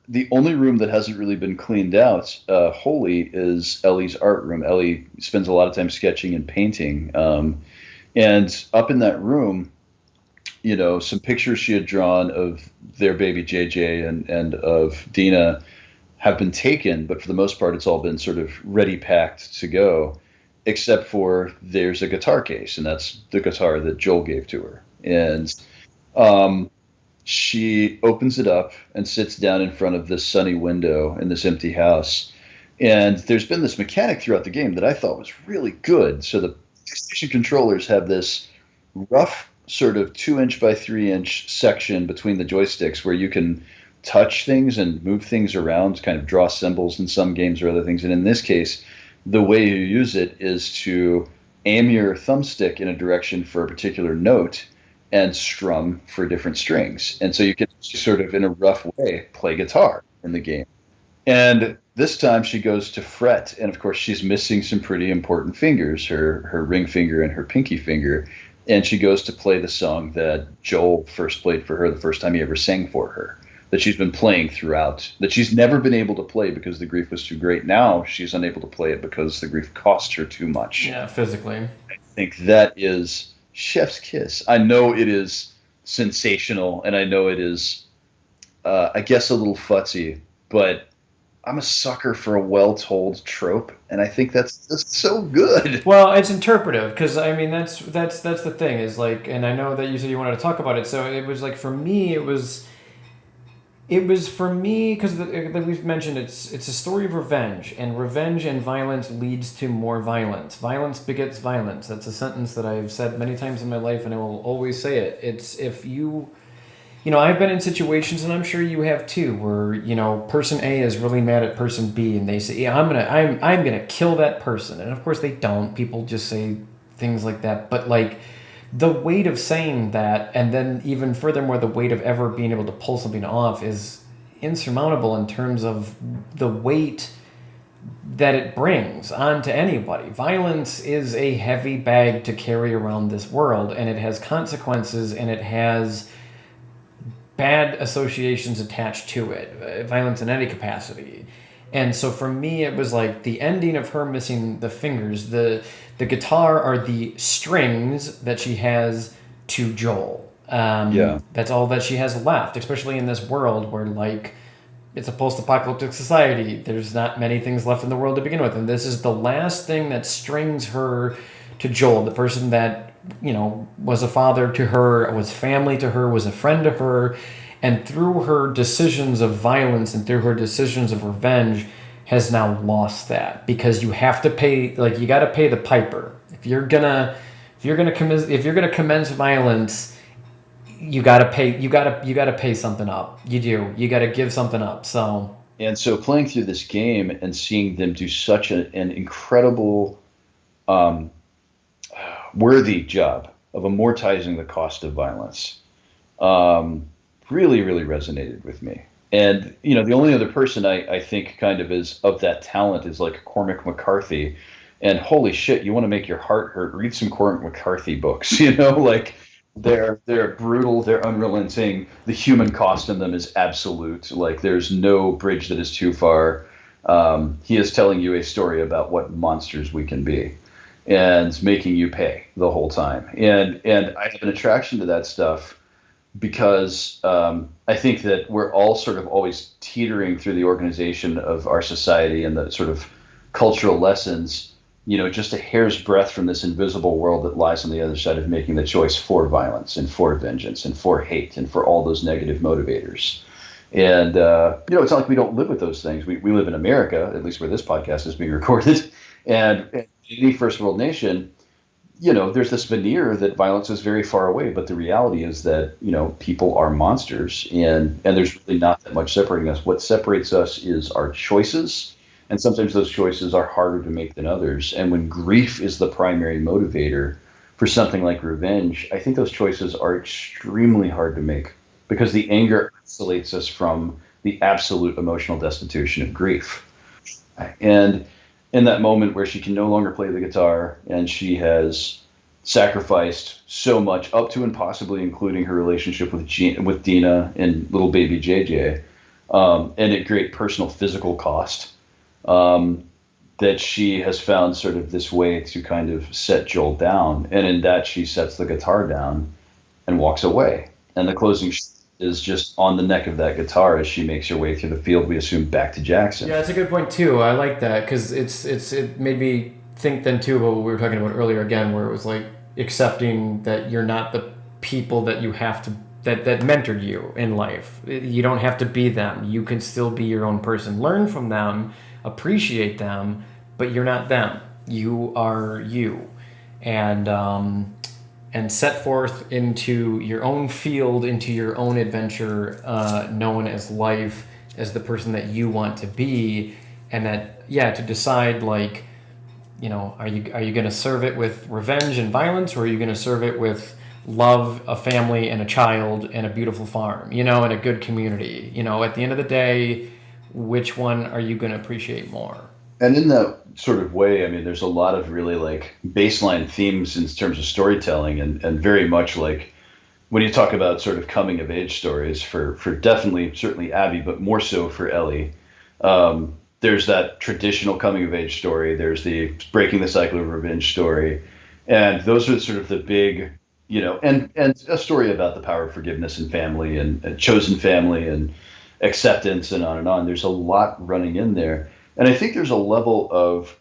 the only room that hasn't really been cleaned out wholly is Ellie's art room. Ellie spends a lot of time sketching and painting. And up in that room, some pictures she had drawn of their baby JJ and of Dina have been taken, but for the most part, it's all been sort of ready packed to go, except for there's a guitar case, and that's the guitar that Joel gave to her. And she opens it up and sits down in front of this sunny window in this empty house. And there's been this mechanic throughout the game that I thought was really good. So the PlayStation controllers have this rough sort of 2-inch by 3-inch section between the joysticks where you can touch things and move things around, kind of draw symbols in some games or other things. And in this case, the way you use it is to aim your thumbstick in a direction for a particular note and strum for different strings. And so you can sort of, in a rough way, play guitar in the game. And this time she goes to fret, and of course she's missing some pretty important fingers, her ring finger and her pinky finger. And she goes to play the song that Joel first played for her the first time he ever sang for her, that she's been playing throughout, that she's never been able to play because the grief was too great. Now she's unable to play it because the grief cost her too much. Yeah, physically. I think that is chef's kiss. I know it is sensational, and I know it is, I guess, a little futzy, but I'm a sucker for a well-told trope, and I think that's just so good. Well, it's interpretive, because I mean that's the thing is like, and I know that you said you wanted to talk about it, so it was like for me it was for me because like we've mentioned it's a story of revenge, and revenge and violence leads to more violence. Violence begets violence. That's a sentence that I've said many times in my life, and I will always say it. It's if you know, I've been in situations, and I'm sure you have too, where, you know, person A is really mad at person B, and they say, yeah, I'm gonna kill that person. And of course they don't. People just say things like that. But like the weight of saying that, and then even furthermore, the weight of ever being able to pull something off is insurmountable in terms of the weight that it brings onto anybody. Violence is a heavy bag to carry around this world, and it has consequences, and it has bad associations attached to it, violence in any capacity. And so for me, it was like the ending of her missing the fingers. The guitar are the strings that she has to Joel. That's all that she has left, especially in this world where, like, it's a post-apocalyptic society. There's not many things left in the world to begin with. And this is the last thing that strings her to Joel, the person that, you know, was a father to her, was family to her, was a friend to her, and through her decisions of violence and through her decisions of revenge has now lost that, because you have to pay, like, you got to pay the piper. If you're gonna commence violence, you got to pay something up. You got to give something up. So playing through this game and seeing them do such an incredible worthy job of amortizing the cost of violence really, really resonated with me. And, you know, the only other person I think kind of is of that talent is like Cormac McCarthy. And holy shit, you want to make your heart hurt, read some Cormac McCarthy books, you know, like they're brutal, they're unrelenting. The human cost in them is absolute. Like there's no bridge that is too far. He is telling you a story about what monsters we can be, and making you pay the whole time. And I have an attraction to that stuff because I think that we're all sort of always teetering through the organization of our society and the sort of cultural lessons, you know, just a hair's breadth from this invisible world that lies on the other side of making the choice for violence and for vengeance and for hate and for all those negative motivators. And, you know, it's not like we don't live with those things. We live in America, at least where this podcast is being recorded. And in any first world nation, you know, there's this veneer that violence is very far away. But the reality is that, you know, people are monsters, and there's really not that much separating us. What separates us is our choices. And sometimes those choices are harder to make than others. And when grief is the primary motivator for something like revenge, I think those choices are extremely hard to make, because the anger isolates us from the absolute emotional destitution of grief. And in that moment where she can no longer play the guitar, and she has sacrificed so much, up to and possibly including her relationship with Dina and little baby JJ, and at great personal physical cost, that she has found sort of this way to kind of set Joel down. And in that, she sets the guitar down and walks away. And the closing is just on the neck of that guitar as she makes her way through the field, we assume, back to Jackson. Yeah, that's a good point too. I like that, because it made me think then too about what we were talking about earlier again, where it was like accepting that you're not the people that you have to, that mentored you in life. You don't have to be them. You can still be your own person. Learn from them, appreciate them, but you're not them. You are you. And set forth into your own field, into your own adventure, known as life, as the person that you want to be. And that, yeah, to decide, like, you know, are you going to serve it with revenge and violence, or are you going to serve it with love a family and a child and a beautiful farm, and a good community. At the end of the day, which one are you going to appreciate more? And in that sort of way, I mean, there's a lot of really like baseline themes in terms of storytelling, and very much like when you talk about sort of coming of age stories for definitely, certainly Abby, but more so for Ellie. There's that traditional coming of age story. There's the breaking the cycle of revenge story. And those are sort of the big, and a story about the power of forgiveness and family and chosen family and acceptance and on and on. There's a lot running in there. And I think there's a level of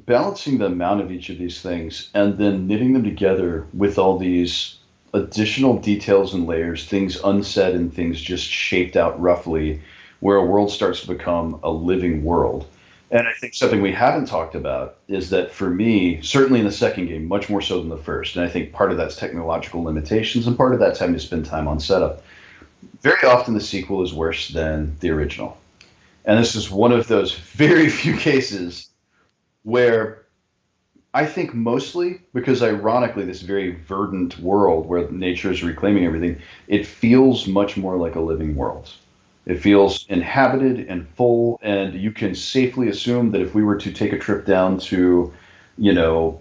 balancing the amount of each of these things and then knitting them together with all these additional details and layers, things unsaid and things just shaped out roughly, where a world starts to become a living world. And I think something we haven't talked about is that for me, certainly in the second game, much more so than the first, and I think part of that's technological limitations and part of that's having to spend time on setup. Very often the sequel is worse than the original. And this is one of those very few cases where I think mostly because ironically this very verdant world where nature is reclaiming everything, it feels much more like a living world. It feels inhabited and full, and you can safely assume that if we were to take a trip down to,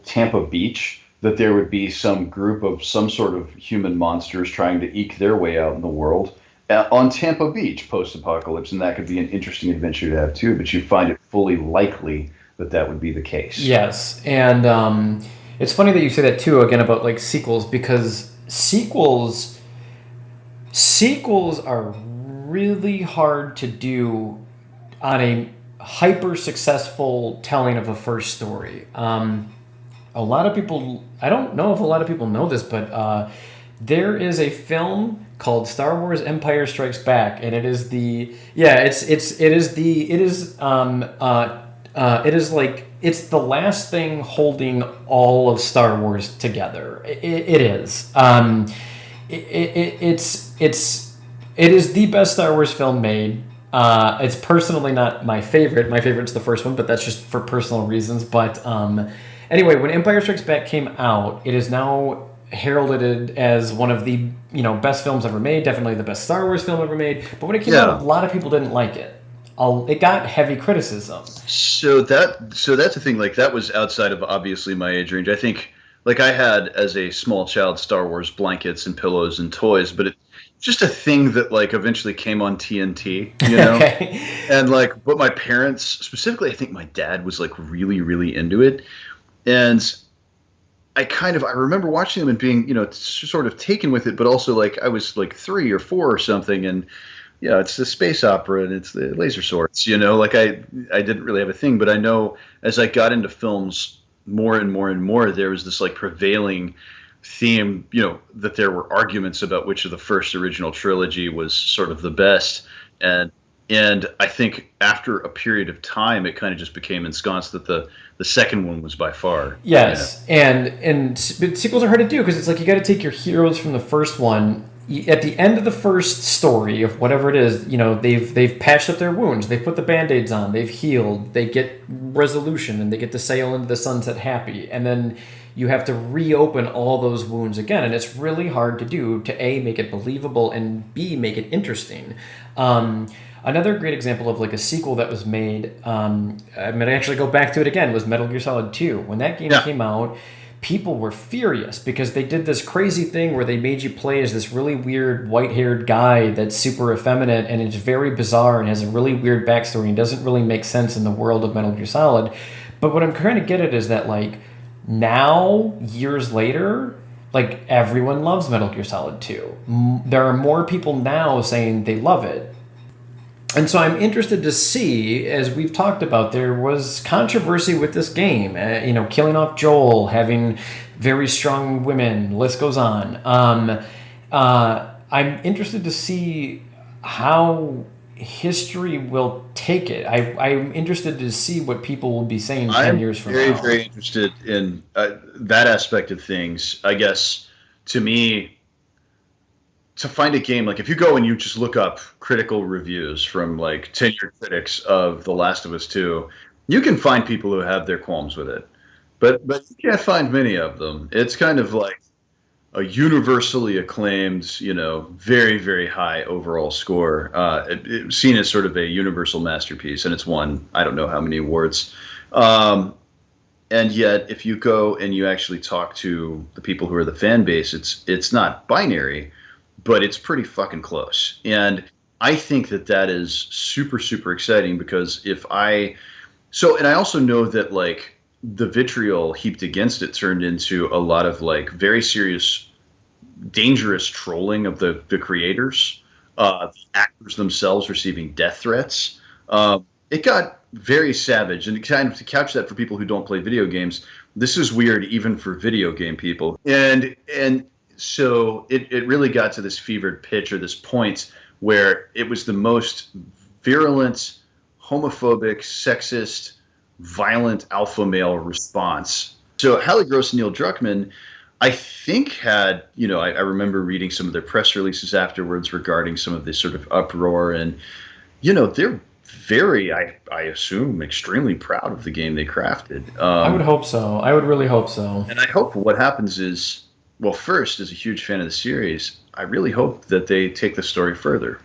Tampa Beach, that there would be some group of some sort of human monsters trying to eke their way out in the world on Tampa Beach post-apocalypse, and that could be an interesting adventure to have too, but you find it fully likely that would be the case. Yes, and it's funny that you say that too, again, about like sequels, because sequels are really hard to do on a hyper successful telling of a first story. A lot of people, I don't know if a lot of people know this, but there is a film called Star Wars Empire Strikes Back, and it is the last thing holding all of Star Wars together. It is the best Star Wars film made. It's personally not my favorite. My favorite's the first one, but that's just for personal reasons. But anyway, when Empire Strikes Back came out, it is now heralded as one of the best films ever made. Definitely the best Star Wars film ever made. But when it came out, a lot of people didn't like it. It got heavy criticism. So that's the thing. Like that was outside of obviously my age range. I think like I had as a small child Star Wars blankets and pillows and toys, but it's just a thing that like eventually came on TNT, Okay. And like, but my parents specifically, I think my dad was like really, really into it, and I remember watching them and being sort of taken with it, but also like I was like 3 or 4 or something, and it's the space opera and it's the laser swords, like I didn't really have a thing, but I know as I got into films more and more and more, there was this like prevailing theme, that there were arguments about which of the first original trilogy was sort of the best. And I think after a period of time, it kind of just became ensconced that the second one was by far. Yes. And but sequels are hard to do because it's like you got to take your heroes from the first one. At the end of the first story of whatever it is, they've patched up their wounds, they've put the Band-Aids on, they've healed, they get resolution, and they get to sail into the sunset happy. And then you have to reopen all those wounds again, and it's really hard to do, to A, make it believable, and B, make it interesting. Another great example of like a sequel that was made, I'm going to actually go back to it again, was Metal Gear Solid 2. When that game came out, people were furious because they did this crazy thing where they made you play as this really weird white-haired guy that's super effeminate, and it's very bizarre and has a really weird backstory and doesn't really make sense in the world of Metal Gear Solid. But what I'm trying to get at is that like now, years later, like everyone loves Metal Gear Solid 2. There are more people now saying they love it. And so I'm interested to see, as we've talked about, there was controversy with this game. Killing off Joel, having very strong women, list goes on. I'm interested to see how history will take it. I'm interested to see what people will be saying 10 years from now. I'm very, very interested in that aspect of things. I guess, to me, to find a game, like if you go and you just look up critical reviews from like tenured critics of The Last of Us 2, you can find people who have their qualms with it. But you can't find many of them. It's kind of like, a universally acclaimed, very, very high overall score. It's seen as sort of a universal masterpiece, and it's won I don't know how many awards. And yet, if you go and you actually talk to the people who are the fan base, it's not binary, but it's pretty fucking close. And I think that is super, super exciting because and I also know that like the vitriol heaped against it turned into a lot of like very serious, dangerous trolling of the creators, the actors themselves receiving death threats. It got very savage, and kind of to couch that for people who don't play video games, this is weird even for video game people. And so it really got to this fevered pitch, or this point where it was the most virulent, homophobic, sexist, violent alpha male response. So Hallie Gross and Neil Druckmann, I think had, I remember reading some of their press releases afterwards regarding some of this sort of uproar, and, they're very, I assume, extremely proud of the game they crafted. I would hope so. I would really hope so. And I hope what happens is, well, first, as a huge fan of the series, I really hope that they take the story further.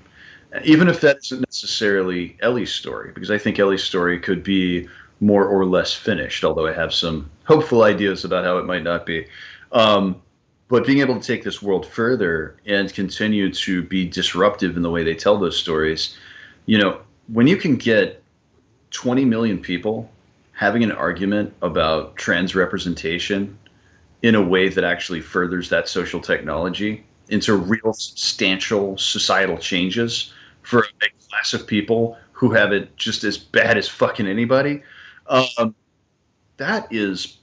Even if that isn't necessarily Ellie's story, because I think Ellie's story could be more or less finished, although I have some hopeful ideas about how it might not be. But being able to take this world further and continue to be disruptive in the way they tell those stories, when you can get 20 million people having an argument about trans representation in a way that actually furthers that social technology into real substantial societal changes for a big class of people who have it just as bad as fucking anybody, that is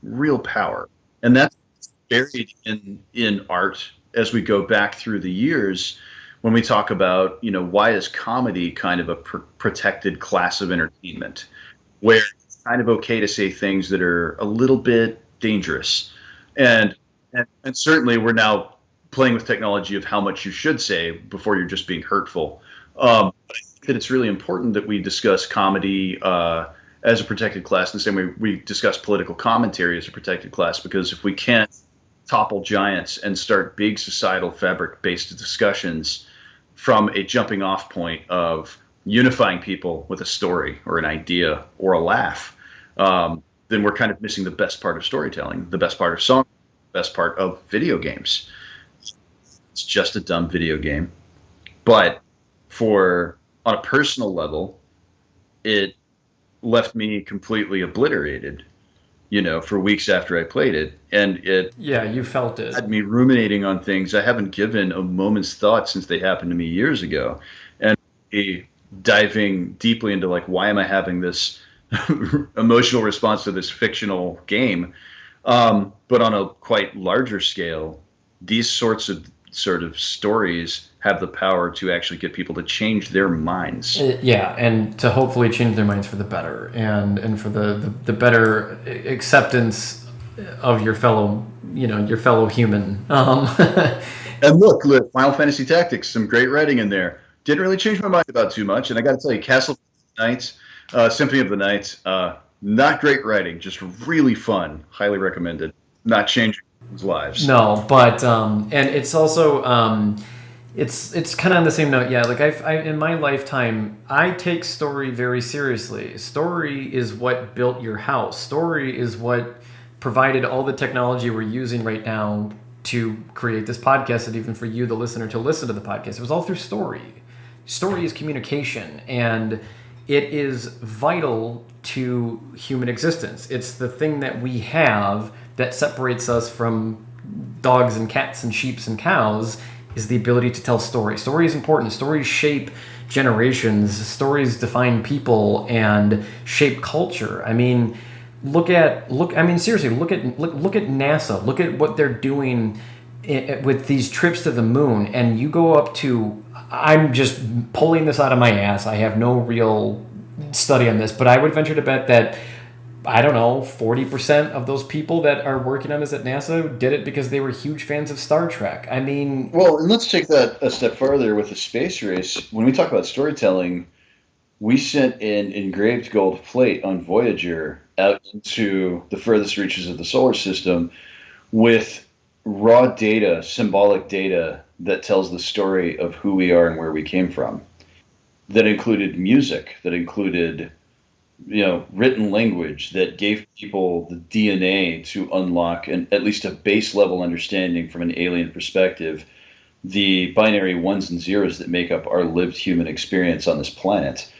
real power. And that's buried in art as we go back through the years when we talk about, why is comedy kind of a protected class of entertainment, where it's kind of okay to say things that are a little bit dangerous. And certainly we're now playing with technology of how much you should say before you're just being hurtful. But I think that it's really important that we discuss comedy as a protected class in the same way we discuss political commentary as a protected class, because if we can't topple giants and start big societal fabric-based discussions from a jumping off point of unifying people with a story or an idea or a laugh, then we're kind of missing the best part of storytelling, the best part of song, the best part of video games. It's just a dumb video game. But on a personal level, it left me completely obliterated, for weeks after I played it. And you felt it. Had me ruminating on things I haven't given a moment's thought since they happened to me years ago. And diving deeply into like, why am I having this emotional response to this fictional game? But on a quite larger scale, these sorts of stories have the power to actually get people to change their minds. And to hopefully change their minds for the better, and for the better acceptance of your fellow human. And look, Final Fantasy Tactics, some great writing in there. Didn't really change my mind about too much, and I got to tell you, Castle Knights, Symphony of the Night, not great writing, just really fun. Highly recommended. Not changing people's lives. No, but and it's also it's kind of on the same note. Yeah, like I in my lifetime, I take story very seriously. Story is what built your house. Story is what provided all the technology we're using right now to create this podcast, and even for you, the listener, to listen to the podcast. It was all through story. Story is communication, and it is vital to human existence. It's the thing that we have that separates us from dogs and cats and sheep and cows, is the ability to tell stories. Story is important. Stories shape generations. Stories define people and shape culture. I mean, seriously, look at NASA. Look at what they're doing with these trips to the moon. And you go up to, I'm just pulling this out of my ass. I have no real study on this, but I would venture to bet that, I don't know, 40% of those people that are working on this at NASA did it because they were huge fans of Star Trek. I mean... Well, and let's take that a step further with the space race. When we talk about storytelling, we sent an engraved gold plate on Voyager out into the furthest reaches of the solar system with raw data, symbolic data that tells the story of who we are and where we came from. That included music, that included, written language, that gave people the DNA to unlock at least a base level understanding from an alien perspective, the binary ones and zeros that make up our lived human experience on this planet.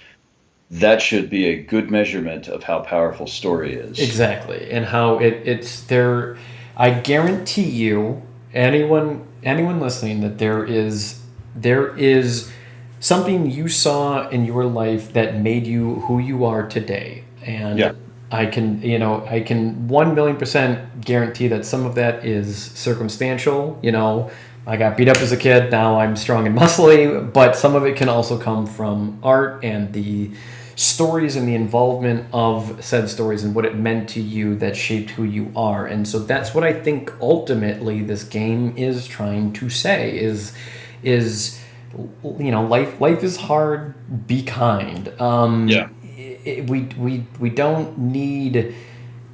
That should be a good measurement of how powerful story is. Exactly, and how it's there. I guarantee you, anyone listening, that there is something you saw in your life that made you who you are today, and Yeah. I can 1,000,000% guarantee that some of that is circumstantial. I got beat up as a kid. Now I'm strong and muscly, but some of it can also come from art and the stories and the involvement of said stories and what it meant to you that shaped who you are. And so that's what I think ultimately this game is trying to say is life is hard, be kind. We don't need,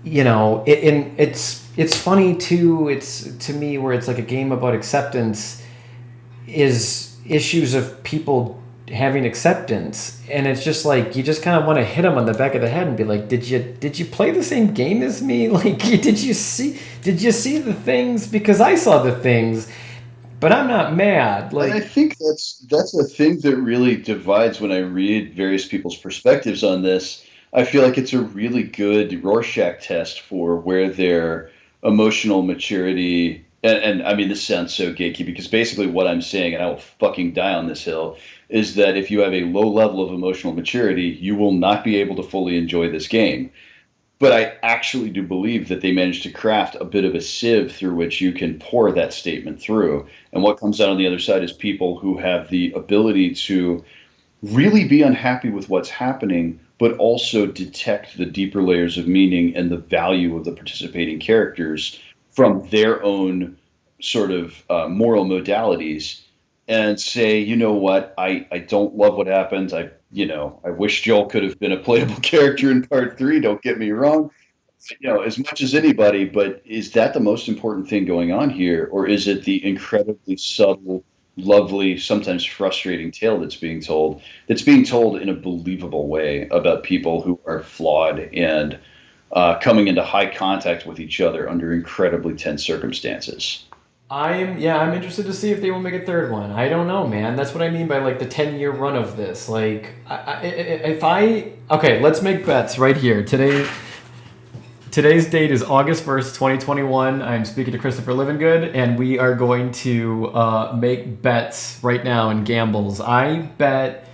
it's funny too. It's, to me, where it's like a game about acceptance is issues of people having acceptance, and it's just like you just kind of want to hit them on the back of the head and be like, did you play the same game as me? Like, did you see the things? Because I saw the things, but I'm not mad. Like, and I think that's a thing that really divides when I read various people's perspectives on this. I feel like it's a really good Rorschach test for where their emotional maturity, and I mean, this sounds so geeky because basically what I'm saying, and I will fucking die on this hill, is that if you have a low level of emotional maturity, you will not be able to fully enjoy this game. But I actually do believe that they managed to craft a bit of a sieve through which you can pour that statement through. And what comes out on the other side is people who have the ability to really be unhappy with what's happening, but also detect the deeper layers of meaning and the value of the participating characters from their own sort of moral modalities, and say, you know what, I don't love what happened. I wish Joel could have been a playable character in part 3. Don't get me wrong, as much as anybody, but is that the most important thing going on here? Or is it the incredibly subtle, lovely, sometimes frustrating tale that's being told in a believable way about people who are flawed and coming into high contact with each other under incredibly tense circumstances? I'm interested to see if they will make a third one. I don't know, man. That's what I mean by like the 10-year run of this. Like, okay, let's make bets right here. Today's date is August 1st, 2021. I'm speaking to Christopher Livengood, and we are going to make bets right now and gambles. I bet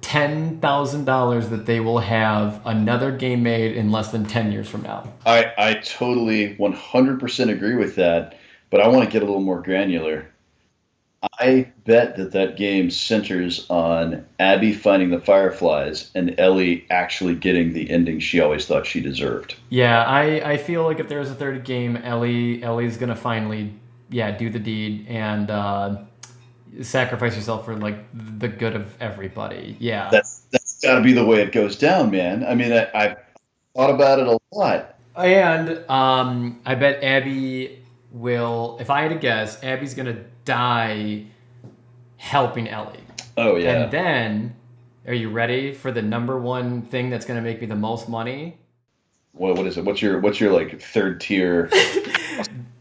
$10,000 that they will have another game made in less than 10 years from now. I totally 100% agree with that, but I want to get a little more granular. I bet that game centers on Abby finding the fireflies and Ellie actually getting the ending she always thought she deserved. Yeah, I feel like if there's a third game, Ellie's gonna finally, do the deed and sacrifice herself for like the good of everybody. Yeah, That's got to be the way it goes down, man. I mean, I've thought about it a lot. and I bet Abby will. If I had to guess, Abby's gonna die helping Ellie. Oh yeah. And then, are you ready for the number one thing that's gonna make me the most money? What is it? What's your like third tier?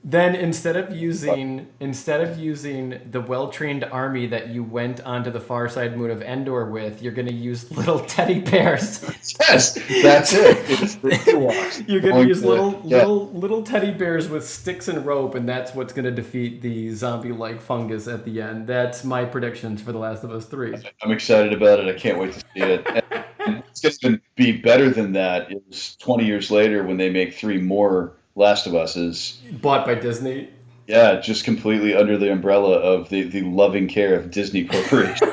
Then instead of using the well-trained army that you went onto the far side moon of Endor with, you're going to use little teddy bears. Yes, that's it. It's the Ewoks. You're going to use little teddy bears with sticks and rope, and that's what's going to defeat the zombie-like fungus at the end. That's my predictions for The Last of Us 3. I'm excited about it. I can't wait to see it. And it's going to be better than that is 20 years later when they make 3 more Last of Us's. Bought by Disney. Yeah, just completely under the umbrella of the loving care of Disney Corporation.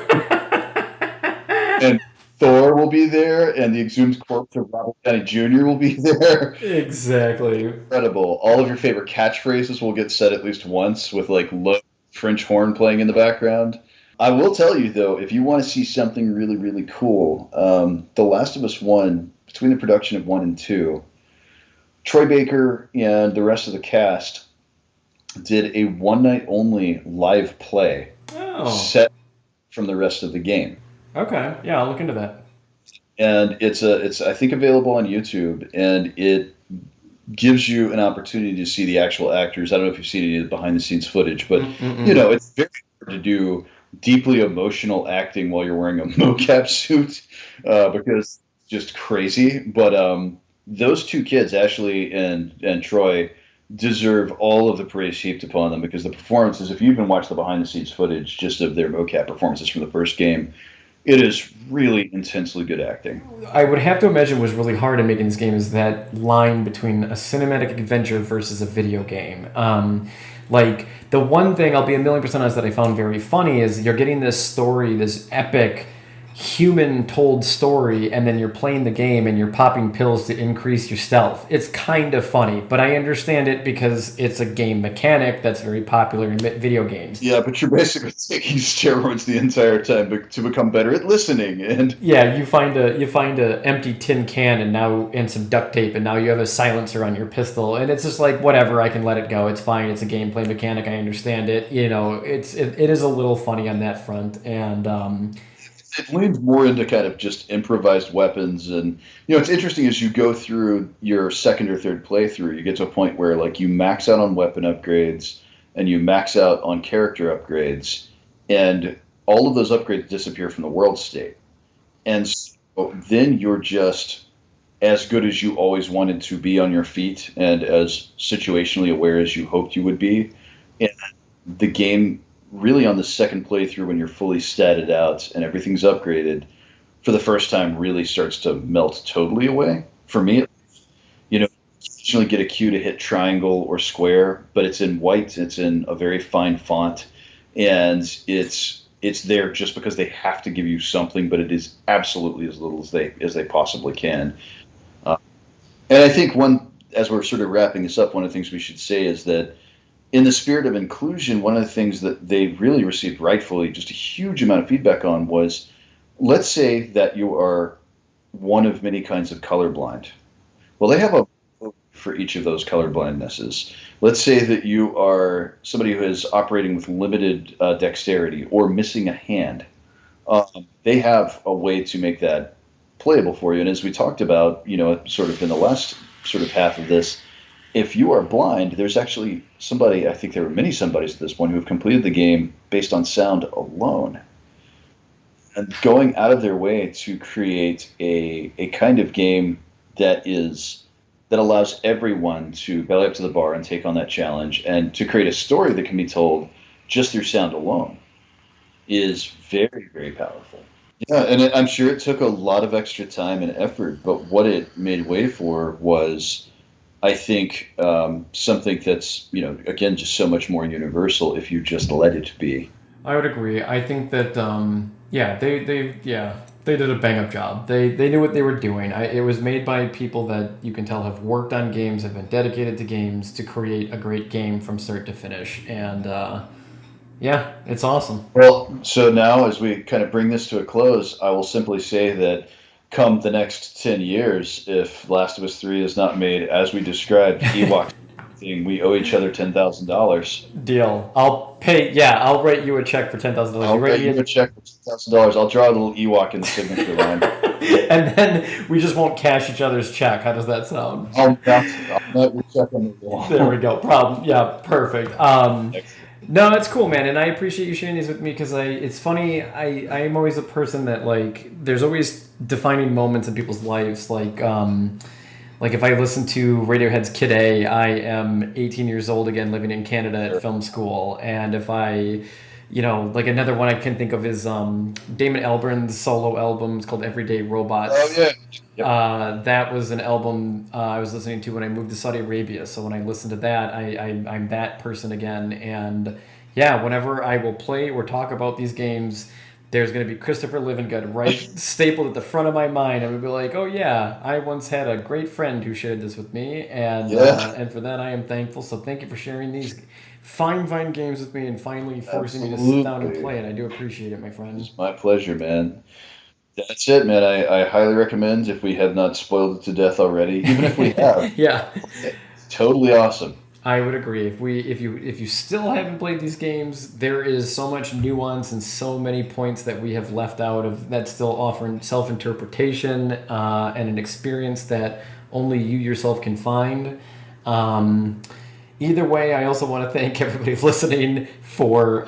And Thor will be there, and the exhumed corpse of Robert Downey Jr. will be there. Exactly. Incredible. All of your favorite catchphrases will get said at least once with like low French horn playing in the background. I will tell you, though, if you want to see something really, really cool, The Last of Us 1, between the production of 1 and 2, Troy Baker and the rest of the cast did a one night only live play set from the rest of the game. Okay, yeah, I'll look into that. And it's I think available on YouTube, and it gives you an opportunity to see the actual actors. I don't know if you've seen any of the behind the scenes footage, but it's very hard to do deeply emotional acting while you're wearing a mocap suit because it's just crazy. But those two kids, Ashley and Troy, deserve all of the praise heaped upon them, because the performances, if you even watch the behind the scenes footage just of their mocap performances from the first game, it is really intensely good acting. I would have to imagine was really hard in making this game is that line between a cinematic adventure versus a video game. Like, the one thing, I'll be 1,000,000% honest, that I found very funny is you're getting this story, this epic human told story, and then you're playing the game and you're popping pills to increase your stealth. It's kind of funny, but I understand it because it's a game mechanic that's very popular in video games. Yeah, but you're basically taking steroids the entire time to become better at listening. And yeah, you find a empty tin can and some duct tape, and now you have a silencer on your pistol, and it's just like, whatever, I can let it go. It's fine. It's a gameplay mechanic. I understand it. It is a little funny on that front, and it leans more into kind of just improvised weapons. And it's interesting, as you go through your second or third playthrough, you get to a point where, like, you max out on weapon upgrades and you max out on character upgrades, and all of those upgrades disappear from the world state, and so then you're just as good as you always wanted to be on your feet and as situationally aware as you hoped you would be. And the game, really, on the second playthrough, when you're fully statted out and everything's upgraded, for the first time, really starts to melt totally away. For me, you occasionally get a cue to hit triangle or square, but it's in white, it's in a very fine font, and it's there just because they have to give you something, but it is absolutely as little as they possibly can. And I think as we're sort of wrapping this up, one of the things we should say is that, in the spirit of inclusion, one of the things that they really received, rightfully, just a huge amount of feedback on was, let's say that you are one of many kinds of colorblind. Well, they have a vote for each of those colorblindnesses. Let's say that you are somebody who is operating with limited dexterity or missing a hand. They have a way to make that playable for you. And as we talked about, sort of in the last sort of half of this, if you are blind, there's actually somebody, I think there were many somebodies at this point, who have completed the game based on sound alone, and going out of their way to create a kind of game that allows everyone to belly up to the bar and take on that challenge, and to create a story that can be told just through sound alone is very, very powerful. Yeah, and I'm sure it took a lot of extra time and effort, but what it made way for was, I think, something that's, again, just so much more universal if you just let it be. I would agree. I think that, they did a bang-up job. They knew what they were doing. It was made by people that you can tell have worked on games, have been dedicated to games to create a great game from start to finish. And, it's awesome. Well, so now, as we kind of bring this to a close, I will simply say that come the next 10 years, if Last of Us 3 is not made as we described, Ewok thing, we owe each other $10,000. Deal. I'll write you a check for $10,000. I'll write you a check for $10,000. I'll draw a little Ewok in the signature line. And then we just won't cash each other's check. How does that sound? I'll note your check on the wall. There we go. Problem. Yeah, perfect. No, it's cool, man, and I appreciate you sharing these with me, because it's funny. I am always a person that, like, there's always defining moments in people's lives. Like if I listen to Radiohead's Kid A, I am 18 years old again, living in Canada at film school, and if I, like, another one I can think of is Damon Albarn's solo album. It's called Everyday Robots. Oh yeah. Yep. That was an album I was listening to when I moved to Saudi Arabia. So when I listen to that, I'm that person again. And yeah, whenever I will play or talk about these games, there's going to be Christopher Livengood right stapled at the front of my mind. I'm going to be like, oh yeah, I once had a great friend who shared this with me. And and for that I am thankful. So thank you for sharing these fine games with me and finally forcing me to sit down and play it. I do appreciate it, my friend. It's my pleasure, man. That's it, man. I highly recommend, if we have not spoiled it to death already, even if we have. Yeah. It's totally awesome. I would agree. If you still haven't played these games, there is so much nuance and so many points that we have left out of that still offering self-interpretation and an experience that only you yourself can find. Either way, I also want to thank everybody listening for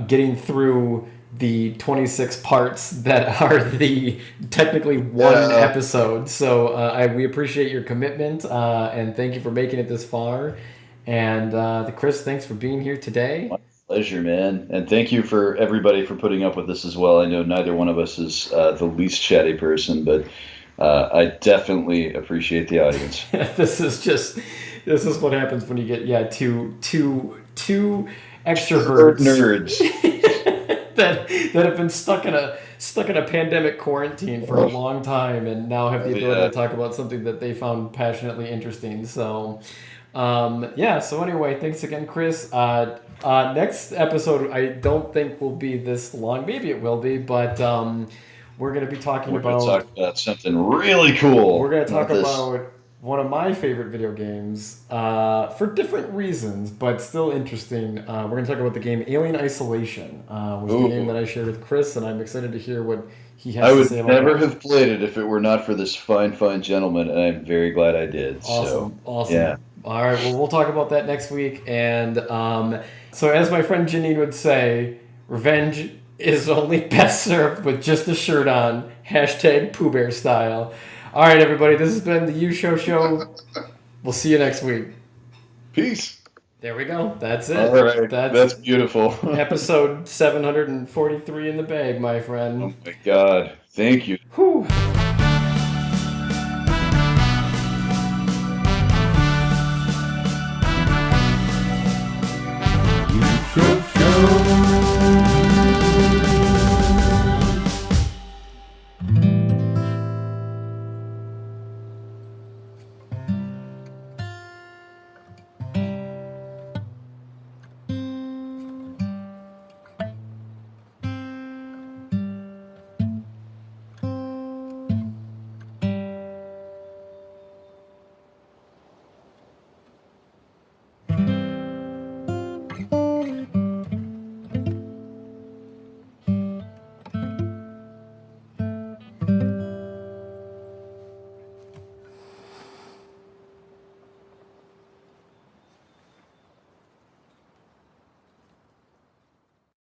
getting through the 26 parts that are the technically one episode. So we appreciate your commitment and thank you for making it this far. And Chris, thanks for being here today. My pleasure, man. And thank you for everybody for putting up with this as well. I know neither one of us is the least chatty person, but I definitely appreciate the audience. This is what happens when you get two extroverts nerds that have been stuck in a pandemic quarantine for a long time and now have the ability to talk about something that they found passionately interesting. So so anyway, thanks again, Chris. Next episode I don't think will be this long. Maybe it will be, but we're going to be talking about something really cool. We're going to talk about one of my favorite video games for different reasons, but still interesting. We're going to talk about the game Alien Isolation, was the game that I shared with Chris, and I'm excited to hear what he has to say about it. I would never have played it if it were not for this fine gentleman, and I'm very glad I did. Awesome. Yeah. All right, well, we'll talk about that next week. And so as my friend Janine would say, revenge is only best served with just a shirt on. # Pooh Bear style. All right, everybody, this has been the You Show. We'll see you next week. Peace. There we go. That's it. All right. That's beautiful. Episode 743 in the bag, my friend. Oh, my God. Thank you. Whew.